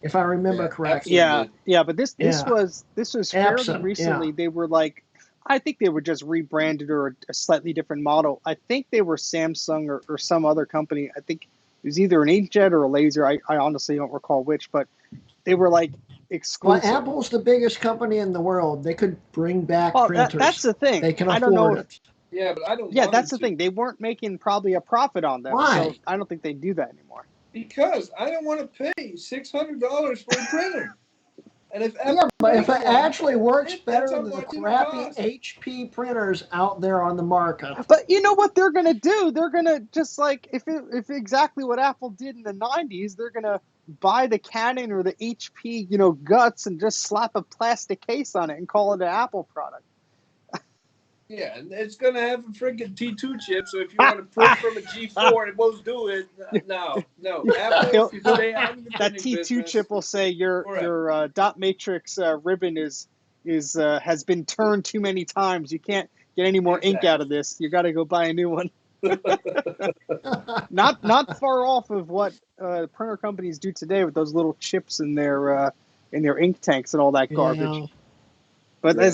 if I remember Yeah, correctly. absolutely. yeah, but this Yeah. was fairly Epson, recently. yeah. They were like, I think they were just rebranded or a slightly different model. I think they were Samsung or some other company. I think it was either an inkjet or a laser. I honestly don't recall which, but they were like Well, exclusive. Apple's the biggest company in the world. They could bring back Well, printers. that's the thing. They can I don't know afford if it. Yeah, but I don't yeah, want that's the them to. thing. They weren't making probably a profit on them, Why? so I don't think they do that anymore. Because I don't want to pay $600 for a printer. And if Apple Yeah, but if makes it one, actually works that's better how than the much it'll crappy cost. HP printers out there on the market, But you know what they're gonna do? They're gonna just like if exactly what Apple did in the '90s, they're gonna buy the Canon or the HP, guts and just slap a plastic case on it and call it an Apple product. Yeah, and it's gonna have a freaking T2 chip. So if you want to print from a G4, it won't do it. No. Apple, if you stay out of the That printing T2 business, chip will say your dot matrix ribbon is has been turned too many times. You can't get any more ink out of this. You got to go buy a new one. Not far off of what printer companies do today with those little chips in their ink tanks and all that garbage. yeah, But Yeah.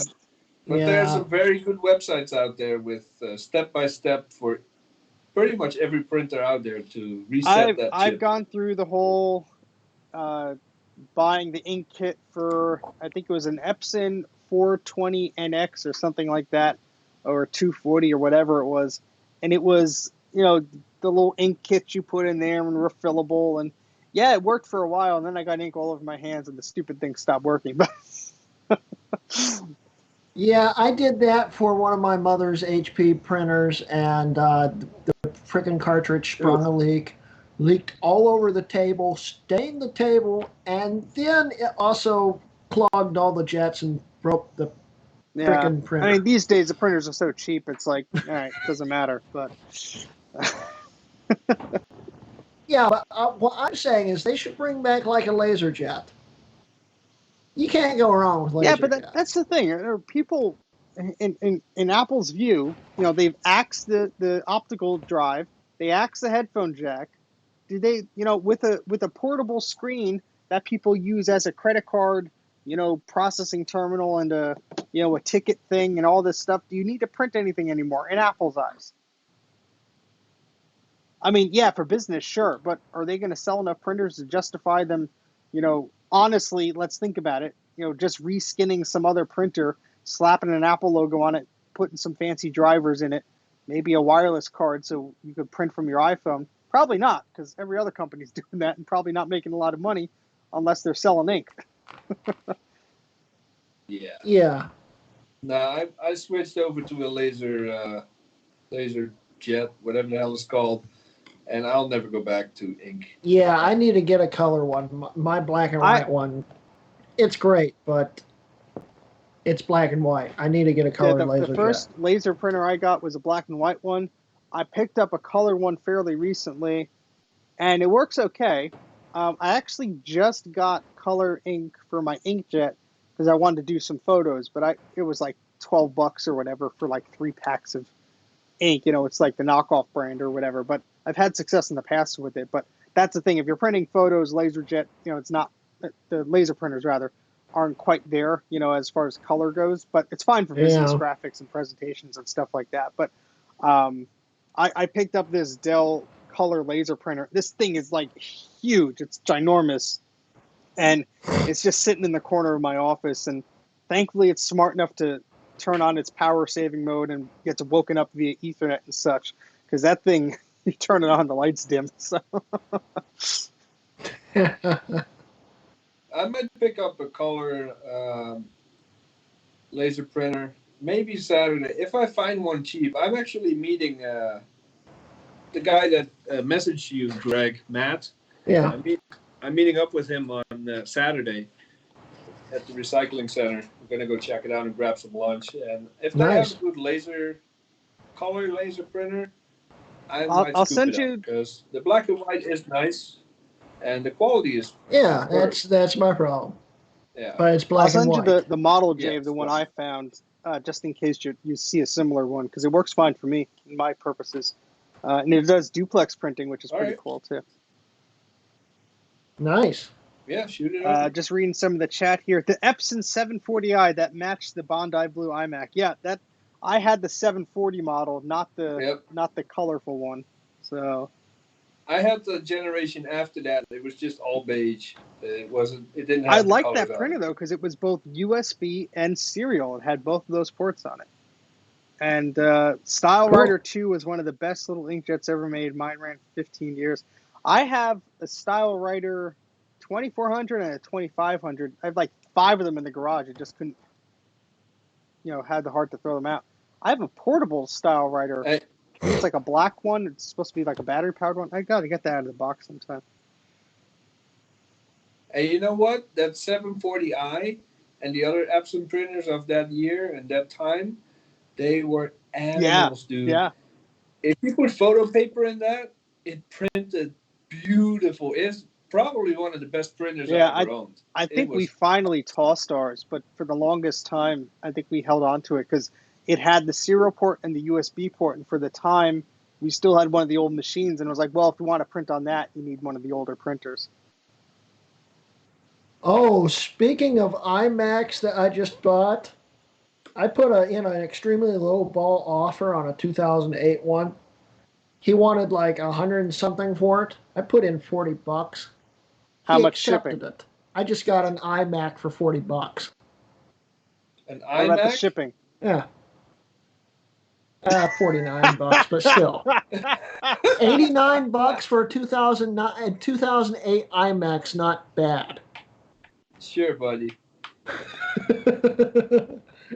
But there's yeah. some very good websites out there with step by step for pretty much every printer out there to reset that I've chip. gone through the whole buying the ink kit for, I think it was an Epson 420NX or something like that, or 240 or whatever it was, and it was the little ink kit you put in there and refillable, and yeah, it worked for a while, and then I got ink all over my hands and the stupid thing stopped working. Yeah, I did that for one of my mother's HP printers, and the frickin' cartridge sprung a leak, leaked all over the table, stained the table, and then it also clogged all the jets and broke the Yeah, frickin' printer. I mean, these days the printers are so cheap, it's like, all right, doesn't matter, but Yeah, but what I'm saying is they should bring back like a laser jet. You can't go wrong with laser yeah, but jet. that's the thing. There are people in Apple's view, they've axed the optical drive, they axed the headphone jack. Do they, with a portable screen that people use as a credit card, processing terminal and a ticket thing and all this stuff? Do you need to print anything anymore in Apple's eyes? I mean, yeah, for business, sure, but are they going to sell enough printers to justify them? Honestly, let's think about it. Just reskinning some other printer, slapping an Apple logo on it, putting some fancy drivers in it, maybe a wireless card so you could print from your iPhone. Probably not, because every other company's doing that and probably not making a lot of money unless they're selling ink. Yeah. Yeah. No, I switched over to a laser jet, whatever the hell it's called, and I'll never go back to ink. Yeah, I need to get a color one. My black and white one, it's great, but it's black and white. I need to get a color laser The first jet. laser printer I got was a black and white one. I picked up a color one fairly recently, and it works okay. I actually just got color ink for my inkjet because I wanted to do some photos, but it was like $12 or whatever for like 3 packs of ink. It's like the knockoff brand or whatever. But I've had success in the past with it. But that's the thing. If you're printing photos, LaserJet, it's not, the laser printers rather aren't quite there, as far as color goes. But it's fine for business graphics and presentations and stuff like that. But I picked up this Dell color laser printer. This thing is like huge. It's ginormous. And it's just sitting in the corner of my office. And thankfully it's smart enough to turn on its power saving mode and gets woken up via Ethernet and such. Because that thing, you turn it on, the lights dim. So I might pick up a color laser printer maybe Saturday if I find one cheap. I'm actually meeting the guy that messaged you, Greg, Matt. Yeah, I'm, meet, I'm meeting up with him on Saturday at the recycling center. We're gonna go check it out and grab some lunch. And if they have nice. a good color laser printer, I might I'll scoop send it up you. because the black and white is nice and the quality is Yeah, superb. that's my problem. Yeah. But it's I'll black and send you white. the model, Jay, of the Yes. one I found, just in case you see a similar one, because it works fine for me, in my purposes. And it does duplex printing, which is All pretty right. cool, too. Nice. Yeah. Shoot it over. Just reading some of the chat here. The Epson 740i that matched the Bondi Blue iMac. Yeah, that I had the 740 model, Yep. not the colorful one. So I had the generation after that. It was just all beige. It wasn't. It didn't I have the liked colors that on printer it. though because it was both USB and serial. It had both of those ports on it. And Style Cool. Rider 2 was one of the best little inkjets ever made. Mine ran 15 years. I have a Style Rider 2400 and a 2500. I have like 5 of them in the garage. I just couldn't, had the heart to throw them out. I have a portable Style Rider. Hey, It's like a black one. It's supposed to be like a battery powered one. I got to get that out of the box sometime. and you know what? That 740i and the other Epson printers of that year and that time, they were Yeah, animals, dude. yeah. If you put photo paper in that, it printed beautiful. It's probably one of the best printers I Yeah, ever owned. I It think we was finally tossed ours, but for the longest time, I think we held on to it because it had the serial port and the USB port, and for the time, we still had one of the old machines, and it was like, well, if you want to print on that, you need one of the older printers. Oh, speaking of iMacs that I just bought, I put in an extremely low ball offer on a 2008 one. He wanted like 100 and something for it. I put in $40. How He much shipping? accepted it. I just got an iMac for $40. an What about the iMac. shipping? Yeah, $49, but still. 89 bucks for a 2009, 2008 iMac's not bad. Sure, buddy.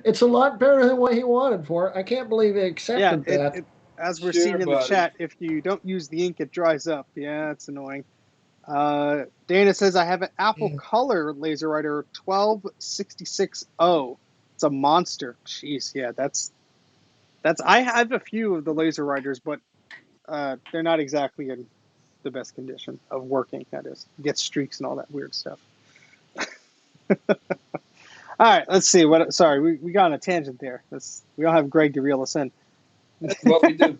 It's a lot better than what he wanted for it. I can't believe he Yeah, accepted that. as we're Sure, seeing in the buddy. chat, if you don't use the ink, it dries up. Yeah, it's annoying. Dana says, I have an Apple Yeah. Color Laser Writer 12660. It's a monster. Jeez, yeah, that's. I have a few of the laser writers, but they're not exactly in the best condition of working. That is, get streaks and all that weird stuff. All right, let's see. Sorry, we got on a tangent there. We don't have Greg to reel us in. That's what we do.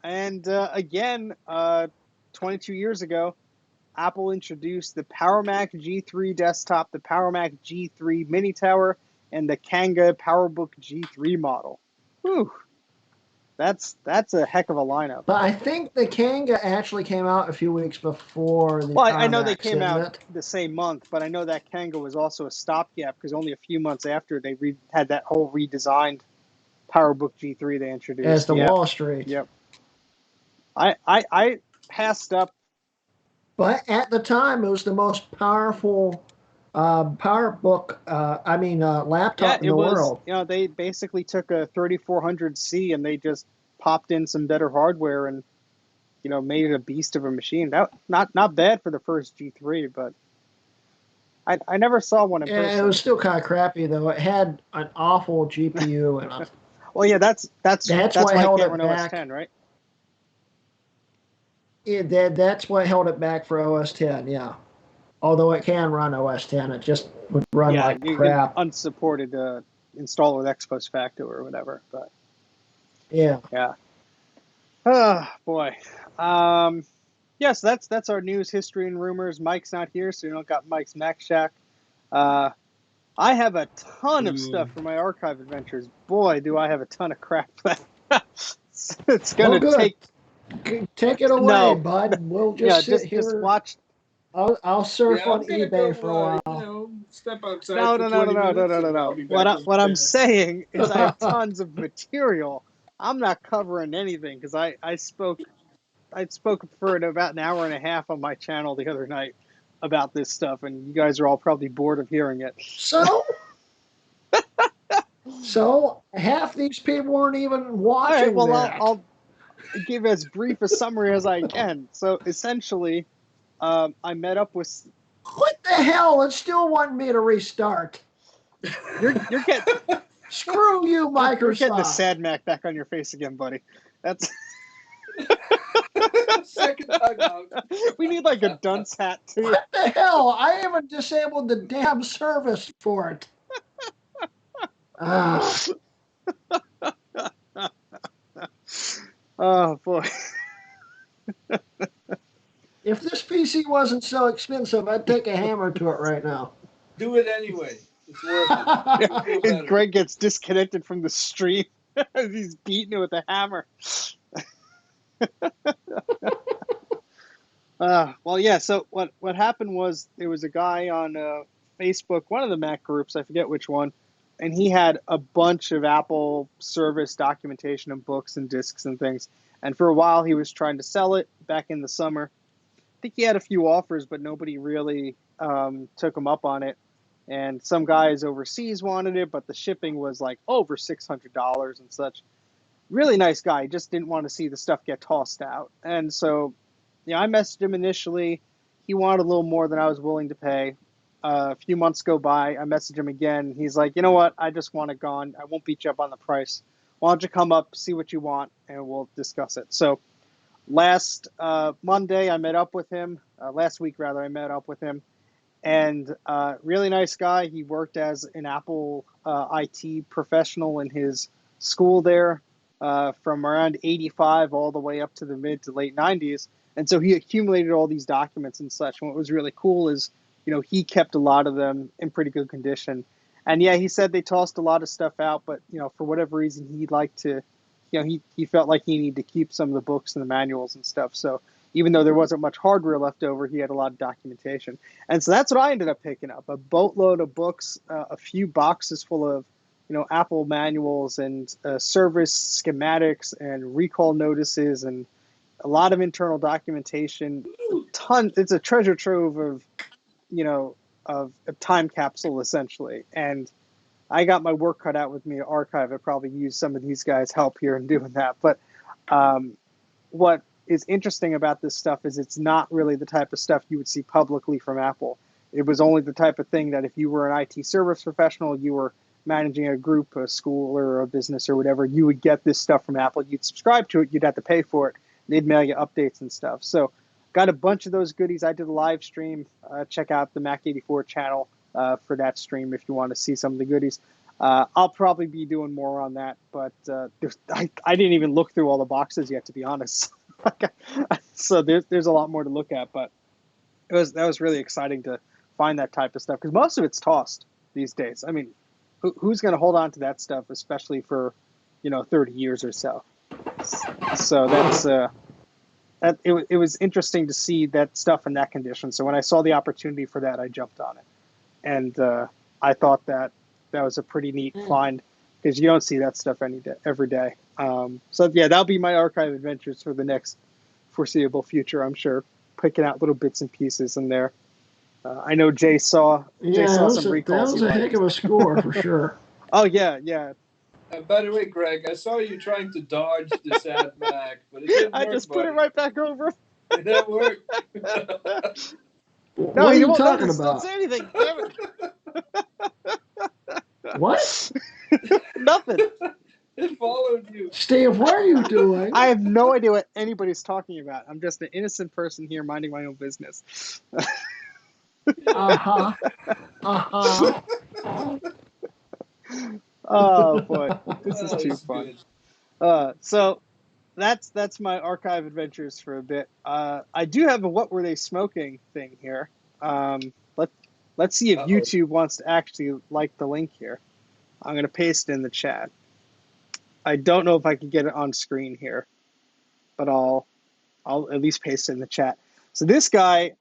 And again, 22 years ago, Apple introduced the Power Mac G3 desktop, the Power Mac G3 mini tower, and the Kanga PowerBook G3 model. Whew. That's a heck of a lineup. But I think the Kanga actually came out a few weeks before the Well, Power I know they Max, came didn't out it? the same month, but I know that Kanga was also a stopgap because only a few months after they had that whole redesigned PowerBook G3 they introduced. As the Yep. Wall Street. Yep. I passed up. But at the time, it was the most powerful PowerBook, laptop in It the was, world. they basically took a 3400C and they just popped in some better hardware and, made it a beast of a machine. That not bad for the first G3, but I never saw one in And it person. was still kind of crappy, though. It had an awful GPU in it. Well, yeah, that's what why I held can't it run OS back. 10, right? That's what held it back for OS 10, yeah. Although it can run OS 10, it just would run like you crap. can unsupported install with X Post Facto or whatever, but Yeah. Oh boy. Yes, that's our news, history, and rumors. Mike's not here, so you don't got Mike's Mac Shack. I have a ton of stuff for my archive adventures. Boy, do I have a ton of crap. It's gonna good. Take it away, No. bud. We'll just sit here. Just watch. I'll surf Yeah, I'm on gonna eBay go, for a while. step outside No. for 20 minutes. And I'll be back What I'm in- saying is I have tons of material. I'm not covering anything because I spoke I spoke for about an hour and a half on my channel the other night about this stuff, and you guys are all probably bored of hearing it. So half these people weren't even All right, watching well, that. I'll give as brief a summary as I can. So essentially, I met up with. What the hell? It still wanting me to restart. You're getting Screw you, Microsoft. you're getting the sad Mac back on your face again, buddy. That's Second time out. we need like a dunce hat too. What the hell? I even disabled the damn service for it. Oh boy. If this PC wasn't so expensive, I'd take a hammer to it right now. Do it anyway. It's worth it. Feel better. And Greg gets disconnected from the stream as he's beating it with a hammer. Well, yeah. So what happened was there was a guy on Facebook, one of the Mac groups, I forget which one, and he had a bunch of Apple service documentation and books and discs and things. And for a while, he was trying to sell it back in the summer. I think he had a few offers, but nobody really took him up on it. And some guys overseas wanted it, but the shipping was like over $600 and such. Really nice guy. He just didn't want to see the stuff get tossed out. And so, yeah, I messaged him initially. He wanted a little more than I was willing to pay. A few months go by. I messaged him again. He's like, you know what? I just want it gone. I won't beat you up on the price. Why don't you come up, see what you want, and we'll discuss it. So last Monday, I met up with him. Last week, rather, I met up with him. And really nice guy. He worked as an Apple IT professional in his school there from around 85 all the way up to the mid to late 90s. And so he accumulated all these documents and such. And what was really cool is, he kept a lot of them in pretty good condition. And yeah, he said they tossed a lot of stuff out, but, for whatever reason, he'd like to, he felt like he needed to keep some of the books and the manuals and stuff. So even though there wasn't much hardware left over, he had a lot of documentation. And so that's what I ended up picking up, a boatload of books, a few boxes full of, Apple manuals and service schematics and recall notices and a lot of internal documentation. It's a treasure trove of, of a time capsule, essentially. And I got my work cut out with me to archive. I probably use some of these guys' help here in doing that. But what is interesting about this stuff is it's not really the type of stuff you would see publicly from Apple. It was only the type of thing that if you were an IT service professional, you were managing a group, a school, or a business or whatever, you would get this stuff from Apple. You'd subscribe to it. You'd have to pay for it. They'd mail you updates and stuff. So got a bunch of those goodies. I did a live stream. Check out the Mac 84 channel for that stream if you want to see some of the goodies. I'll probably be doing more on that, but I didn't even look through all the boxes yet, to be honest. So there's a lot more to look at, but that was really exciting to find that type of stuff because most of it's tossed these days. I mean, who's going to hold on to that stuff, especially for 30 years or so? So it was interesting to see that stuff in that condition. So when I saw the opportunity for that, I jumped on it, and I thought that was a pretty neat find because you don't see that stuff every day. So yeah, that'll be my archive adventures for the next foreseeable future, I'm sure, picking out little bits and pieces in there. I know Jay saw some recalls. That was a heck of a score for sure. Oh yeah. By the way, Greg, I saw you trying to dodge the sad Mac, but it didn't work. I just put it right back over. It didn't work. What are you talking about? Don't say anything. Damn it. What? Nothing. It followed you. Steve, what are you doing? I have no idea what anybody's talking about. I'm just an innocent person here minding my own business. Uh-huh. Oh boy, this is too fun. So that's my archive adventures for a bit. I do have a what were they smoking thing here. Let's see if YouTube wants to actually like the link here. I'm gonna paste it in the chat. I don't know if I can get it on screen here, but I'll at least paste it in the chat. So this guy,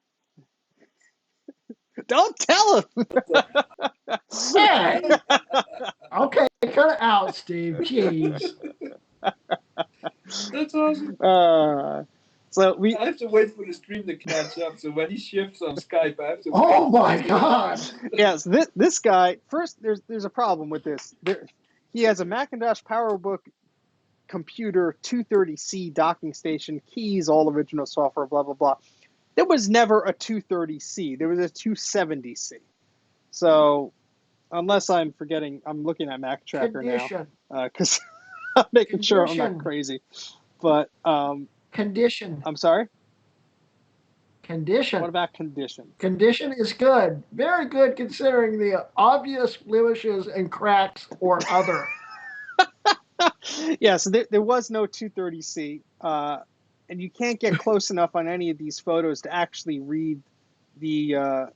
don't tell him. Hey. Okay, cut it out, Steve. Jeez. That's awesome. So we, I have to wait for the stream to catch up. So when he shifts on Skype, I have to. Oh wait. my God! yes, this guy first. There's a problem with this. He has a Macintosh PowerBook computer 230C docking station, keys, all original software, blah blah blah. There was never a 230C. There was a 270C. So unless I'm forgetting, I'm looking at Mac Tracker Condition. now because I'm making sure I'm not Condition. crazy. But Condition. I'm sorry. Condition. What about condition? Condition is good. Very good considering the obvious blemishes and cracks or other. Yeah, so there was no 230C, and you can't get close enough on any of these photos to actually read the,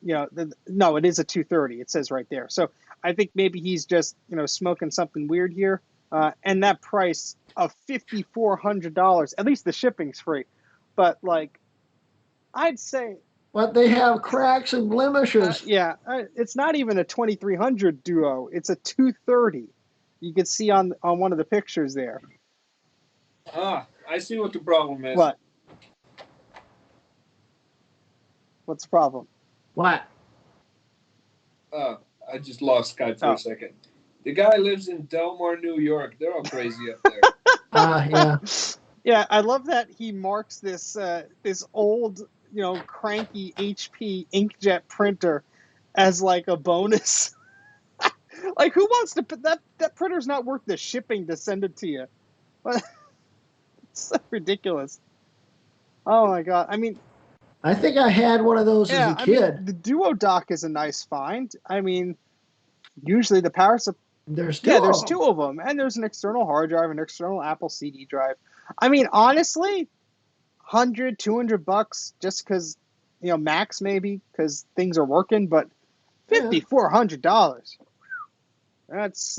no, it is a 230. It says right there. So I think maybe he's just, smoking something weird here. And that price of $5,400, at least the shipping's free. But like, I'd say, But they have cracks and blemishes. it's not even a 2300 Duo. It's a 230. You can see on one of the pictures there. I see what the problem is. What? What's the problem? What? I just lost Skype for a second. The guy lives in Delmar, New York. They're all crazy up there. Yeah. Yeah, I love that he marks this this old, cranky HP inkjet printer as like a bonus. Like, who wants to put that printer's not worth the shipping to send it to you? It's so ridiculous. Oh my God. I mean, I think I had one of those as a kid. the Duo dock is a nice find. I mean, usually the power supply. There's two. Yeah, there's two of them, and there's an external hard drive, an external Apple CD drive. I mean, honestly, $100-$200 just because, max maybe because things are working, but $5,400. That's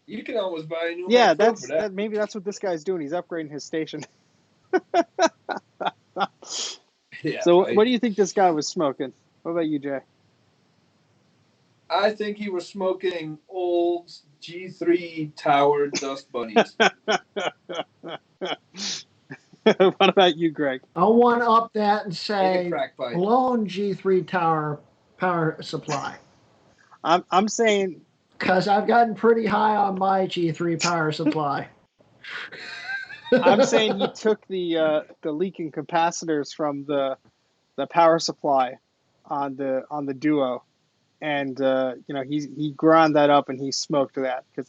You can almost buy a new yeah. MacBook Pro That's for that. maybe that's what this guy's doing. He's upgrading his station. Yeah, So, right. what do you think this guy was smoking? What about you, Jay? I think he was smoking old G3 Tower dust bunnies. What about you, Greg? I'll one up that and In a say crack pipe. blown G3 tower power supply. I'm saying Because I've gotten pretty high on my G3 power supply. I'm saying he took the leaking capacitors from the power supply on the Duo, and he ground that up and he smoked that because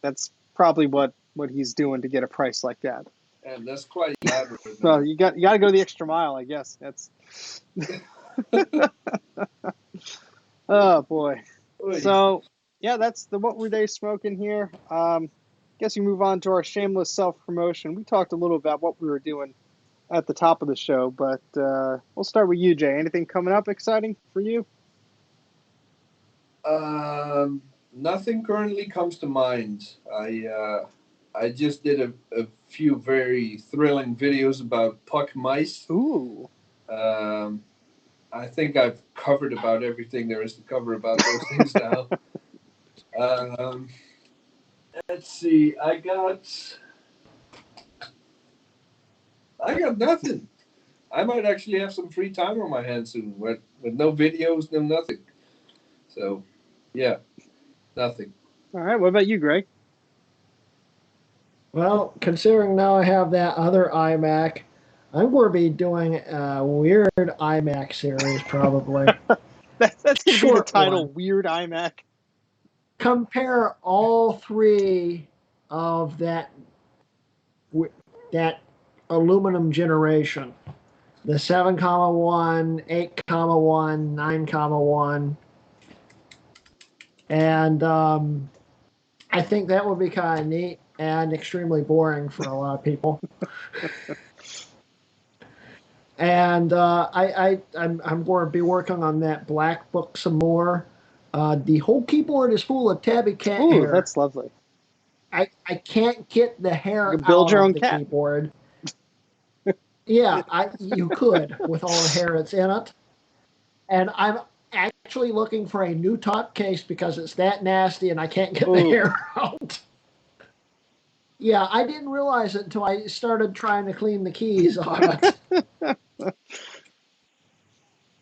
that's probably what he's doing to get a price like that. And that's quite elaborate. Well, you got to go the extra mile, I guess. That's oh boy. So yeah, that's the what were they smoking here. Guess we move on to our shameless self promotion. We talked a little about what we were doing at the top of the show, but we'll start with you, Jay. Anything coming up exciting for you? Nothing currently comes to mind. I just did a few very thrilling videos about puck mice. Ooh. I think I've covered about everything there is to cover about those things now. Let's see. I got nothing. I might actually have some free time on my hands soon with no videos, no nothing. So, yeah, nothing. All right. What about you, Greg? Well, considering now I have that other iMac, I'm going to be doing a weird iMac series probably. That's going to be the Short title, one. Weird iMac. Compare all three of that aluminum generation. The 7,1, 8,1, 9,1. And I think that would be kind of neat and extremely boring for a lot of people. And I'm going to be working on that black book some more. The whole keyboard is full of tabby cat hair. That's lovely. I can't get the hair You can build out your of own the cat. keyboard. Yeah, you could with all the hair that's in it. And I'm actually looking for a new top case because it's that nasty and I can't get the hair out. Yeah, I didn't realize it until I started trying to clean the keys on it.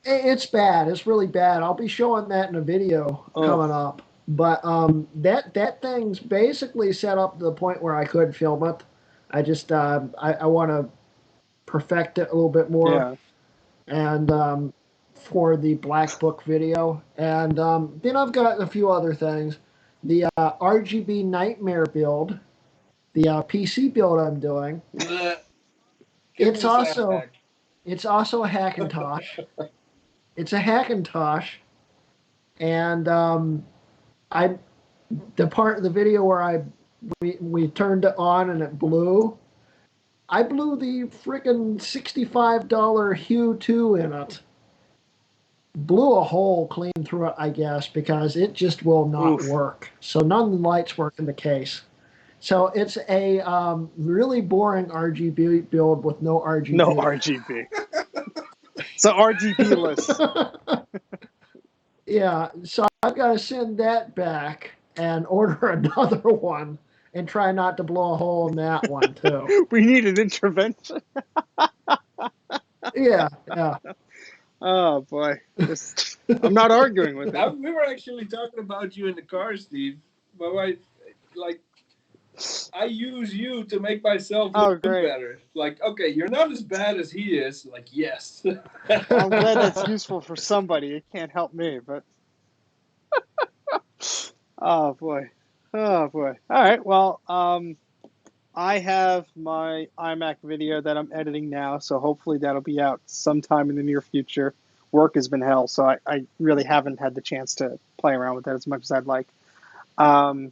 It's bad. It's really bad. I'll be showing that in a video Oh, coming up. But that thing's basically set up to the point where I could film it. I just I want to perfect it a little bit more, yeah. and for the Black Book video, and then I've got a few other things. The RGB Nightmare build, the PC build I'm doing. Bleh. Give It's me that also back. it's also a Hackintosh. It's a Hackintosh, and I the part of the video where we turned it on and it blew. I blew the freaking $65 Hue 2 in it. Blew a hole clean through it, I guess, because it just will not Oof. work. So none of the lights work in the case. So it's a really boring RGB build with no No RGB. RGB. So RGB less. Yeah, so I've got to send that back and order another one and try not to blow a hole in that one too. We need an intervention. Yeah, yeah. Oh boy. This I'm not arguing with it. We were actually talking about you in the car, Steve. My wife, like, I use you to make myself Oh look great. better. Like, okay, you're not as bad as he is. Like, yes. Well, I'm glad that's useful for somebody. It can't help me, but oh boy. Oh boy. All right. Well, I have my iMac video that I'm editing now, so hopefully that'll be out sometime in the near future. Work has been hell, so I really haven't had the chance to play around with that as much as I'd like. Um,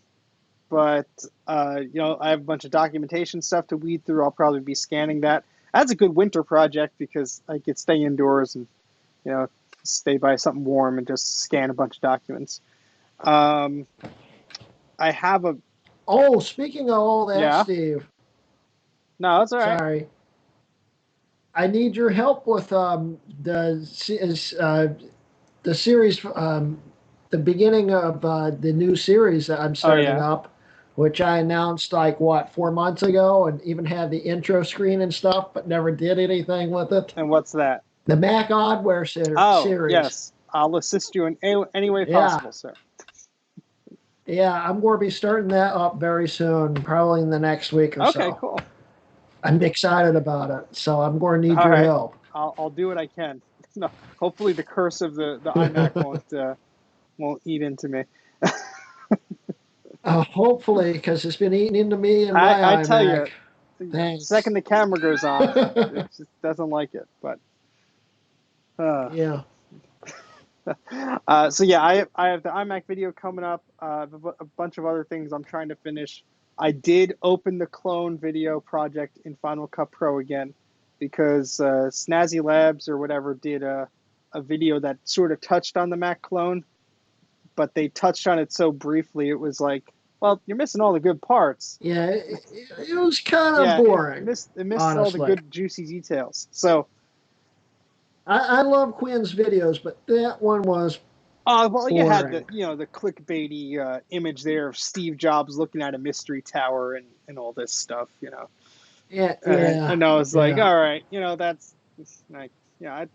but I have a bunch of documentation stuff to weed through. I'll probably be scanning that. That's a good winter project because I could stay indoors and you know stay by something warm and just scan a bunch of documents. Um, I have a Oh, speaking of all that, yeah. Steve, No, that's all right. sorry. I need your help with the series, the beginning of the new series that I'm Oh starting yeah. up, which I announced like what 4 months ago, and even had the intro screen and stuff, but never did anything with it. And what's that? The Mac Oddware Oh, series. yes. I'll assist you in any way Yeah, possible, sir. yeah, I'm going to be starting that up very soon, probably in the next week or Okay, so. cool. I'm excited about it, so I'm going to need All your right. help. I'll do what I can. No, hopefully the curse of the iMac won't eat into me. Hopefully, because it's been eating into me and my I tell iMac. you, the Thanks. second the camera goes on, it just doesn't like it. But uh, Yeah. so yeah, I have the iMac video coming up. A bunch of other things I'm trying to finish. I did open the clone video project in Final Cut Pro again because Snazzy Labs or whatever did a video that sort of touched on the Mac clone, but they touched on it so briefly. It was like, well, you're missing all the good parts. Yeah, it was kind of Yeah, boring, it missed all the honestly. good juicy details. So, I love Quinn's videos, but that one was well, you had boring. the clickbaity image there of Steve Jobs looking at a mystery tower and all this stuff. Yeah, yeah, And I was like, yeah. all right, it's like, yeah,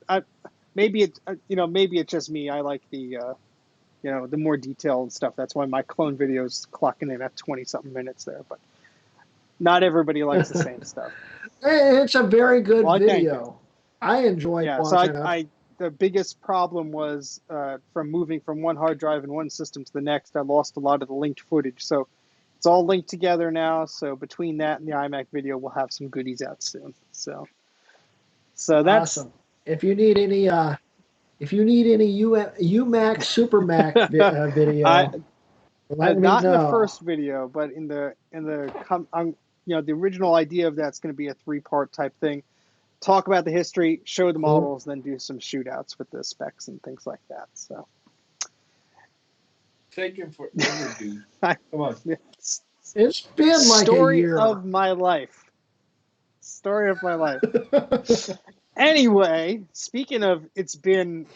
maybe maybe it's just me. I like the more detailed stuff. That's why my clone videos clocking in at 20 something minutes there. But not everybody likes the same stuff. It's a very good Well, I thank you. video. I enjoyed Yeah. So watching it. the biggest problem was from moving from one hard drive in one system to the next. I lost a lot of the linked footage. So it's all linked together now. So between that and the iMac video, we'll have some goodies out soon. So that's Awesome. If you need any, UMac Super Mac I video, let me not in the know. first video, but the original idea of that's going to be a 3-part type thing. Talk about the history, show the Cool. models, then do some shootouts with the specs and things like that. So Take him forever, dude. I, Come on. It's been like a story year. of my life. Story of my life. Anyway, speaking of it's been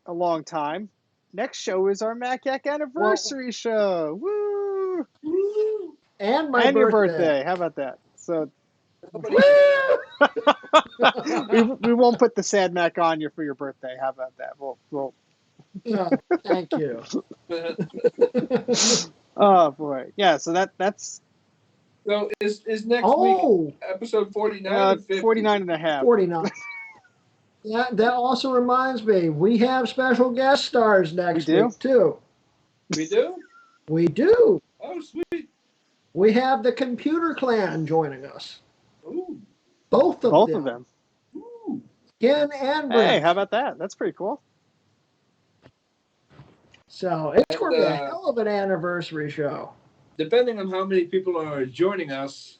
a long time, next show is our MacYak Well, anniversary show. Woo! Woo! and my and your birthday. birthday. How about that? So Nobody we won't put the Sad Mac on you for your birthday. How about that? We'll Yeah, thank you. oh boy, yeah. So that's So is next week episode 49 or 50? 49 and a half. 49. Yeah, that also reminds me, we have special guest stars next We do? week too. We do? We do. Oh, sweet. We have the Computer Clan joining us. Ooh. Both of Both them. of them. Ooh. Ken and Hey, Brent. how about that? That's pretty cool. So it's going to be a And, hell of an anniversary show. Depending on how many people are joining us,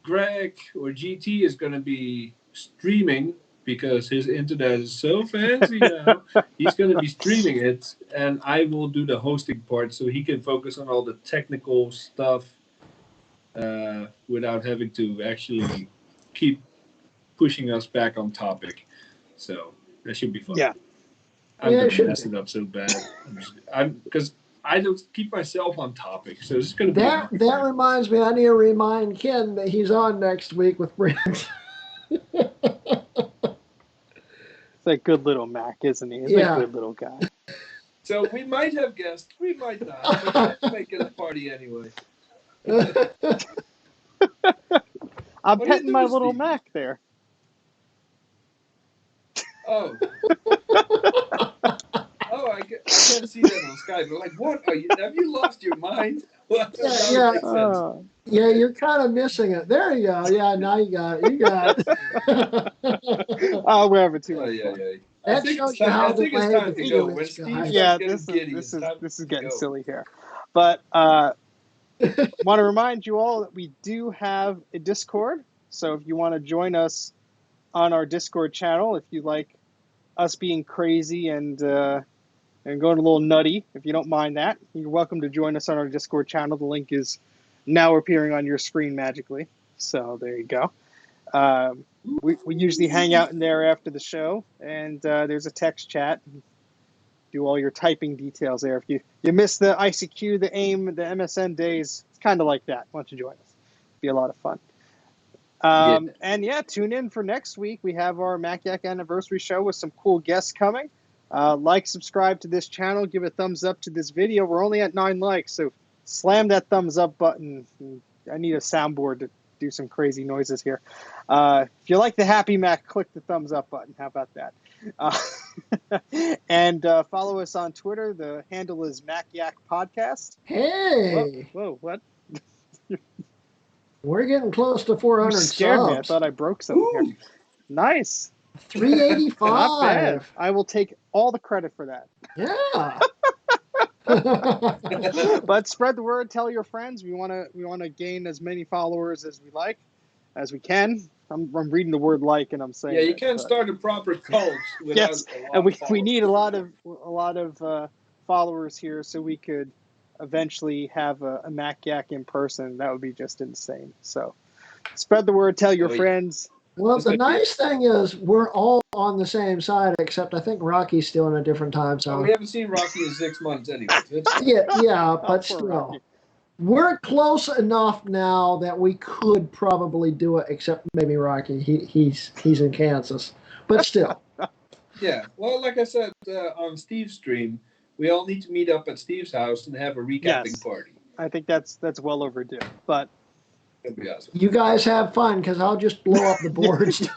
Greg or GT is going to be streaming because his internet is so fancy now. He's going to be streaming it, and I will do the hosting part so he can focus on all the technical stuff without having to actually keep pushing us back on topic. So that should be fun. Yeah. I'm Yeah, it going should to mess be. it up so bad. Because I don't keep myself on topic, so this is going to be That reminds me, I need to remind Ken that he's on next week with Brent. It's a good little Mac, isn't he? He's Yeah. a good little guy. So we might have guests, we might not, but let's make it a party anyway. I'm What are you petting my doing, little Steve? Mac there. Oh. Oh, I can't see that on Skype. But like, what are you? Have you lost your mind? Well, Yeah, that yeah. makes sense. Yeah, you're kind of missing it. There you go. Yeah, now you got it. You got it. Oh, we're having too much Yeah. fun. That shows you how I think it's delayed time the to go. video When is, Steve guys. Yeah, starts getting giddy, this it's time is to getting go. silly here. But want to remind you all that we do have a Discord. So if you want to join us on our Discord channel, if you like us being crazy and going a little nutty, if you don't mind that, you're welcome to join us on our Discord channel. The link is now appearing on your screen magically. So there you go. We usually hang out in there after the show, and there's a text chat. Do all your typing details there. If you miss the ICQ, the AIM, the MSN days, it's kind of like that. Why don't you join us? It'll be a lot of fun. And yeah, tune in for next week. We have our Mac Yak anniversary show with some cool guests coming. Subscribe to this channel, give a thumbs up to this video. We're only at 9 likes, so slam that thumbs up button. I need a soundboard to do some crazy noises here. If you like the Happy Mac, click the thumbs up button. How about that? And follow us on Twitter. The handle is Mac Yak Podcast. Hey, Whoa, what? we're getting close to You 400 scared me. I subs. thought I broke something here. Nice. 385. Not bad. I will take all the credit for that. Yeah. But spread the word. Tell your friends. We want to gain as many followers as we can. I'm reading the word like, and I'm saying. Yeah, you can't start a proper cult without Yes, a lot and of we need a followers. lot of followers here, so we could eventually have a Mac Yak in person. That would be just insane. So spread the word. Tell your Oh, yeah. friends. Well, the nice thing is we're all on the same side, except I think Rocky's still in a different time Oh, zone. we haven't seen Rocky in 6 months anyway. Yeah, but poor still. Rocky. We're close enough now that we could probably do it, except maybe Rocky. He's in Kansas. But still. Yeah, well, like I said on Steve's stream, we all need to meet up at Steve's house and have a recapping Yes. party. I think that's well overdue. But That'd be awesome. You guys have fun, because I'll just blow up the boards.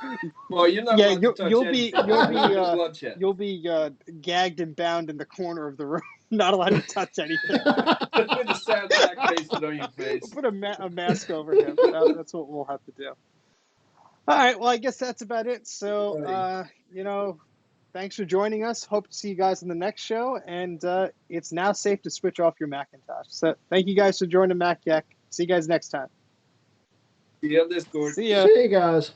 Well, you're not allowed to touch anything. you'll be gagged and bound in the corner of the room, not allowed to touch anything. With a sad black face on your face. We'll put a mask over him. That's what we'll have to do. All right. Well, I guess that's about it. So, thanks for joining us. Hope to see you guys in the next show. And it's now safe to switch off your Macintosh. So, thank you guys for joining Mac Yak. See you guys next time. See you on Discord. See ya. See you guys.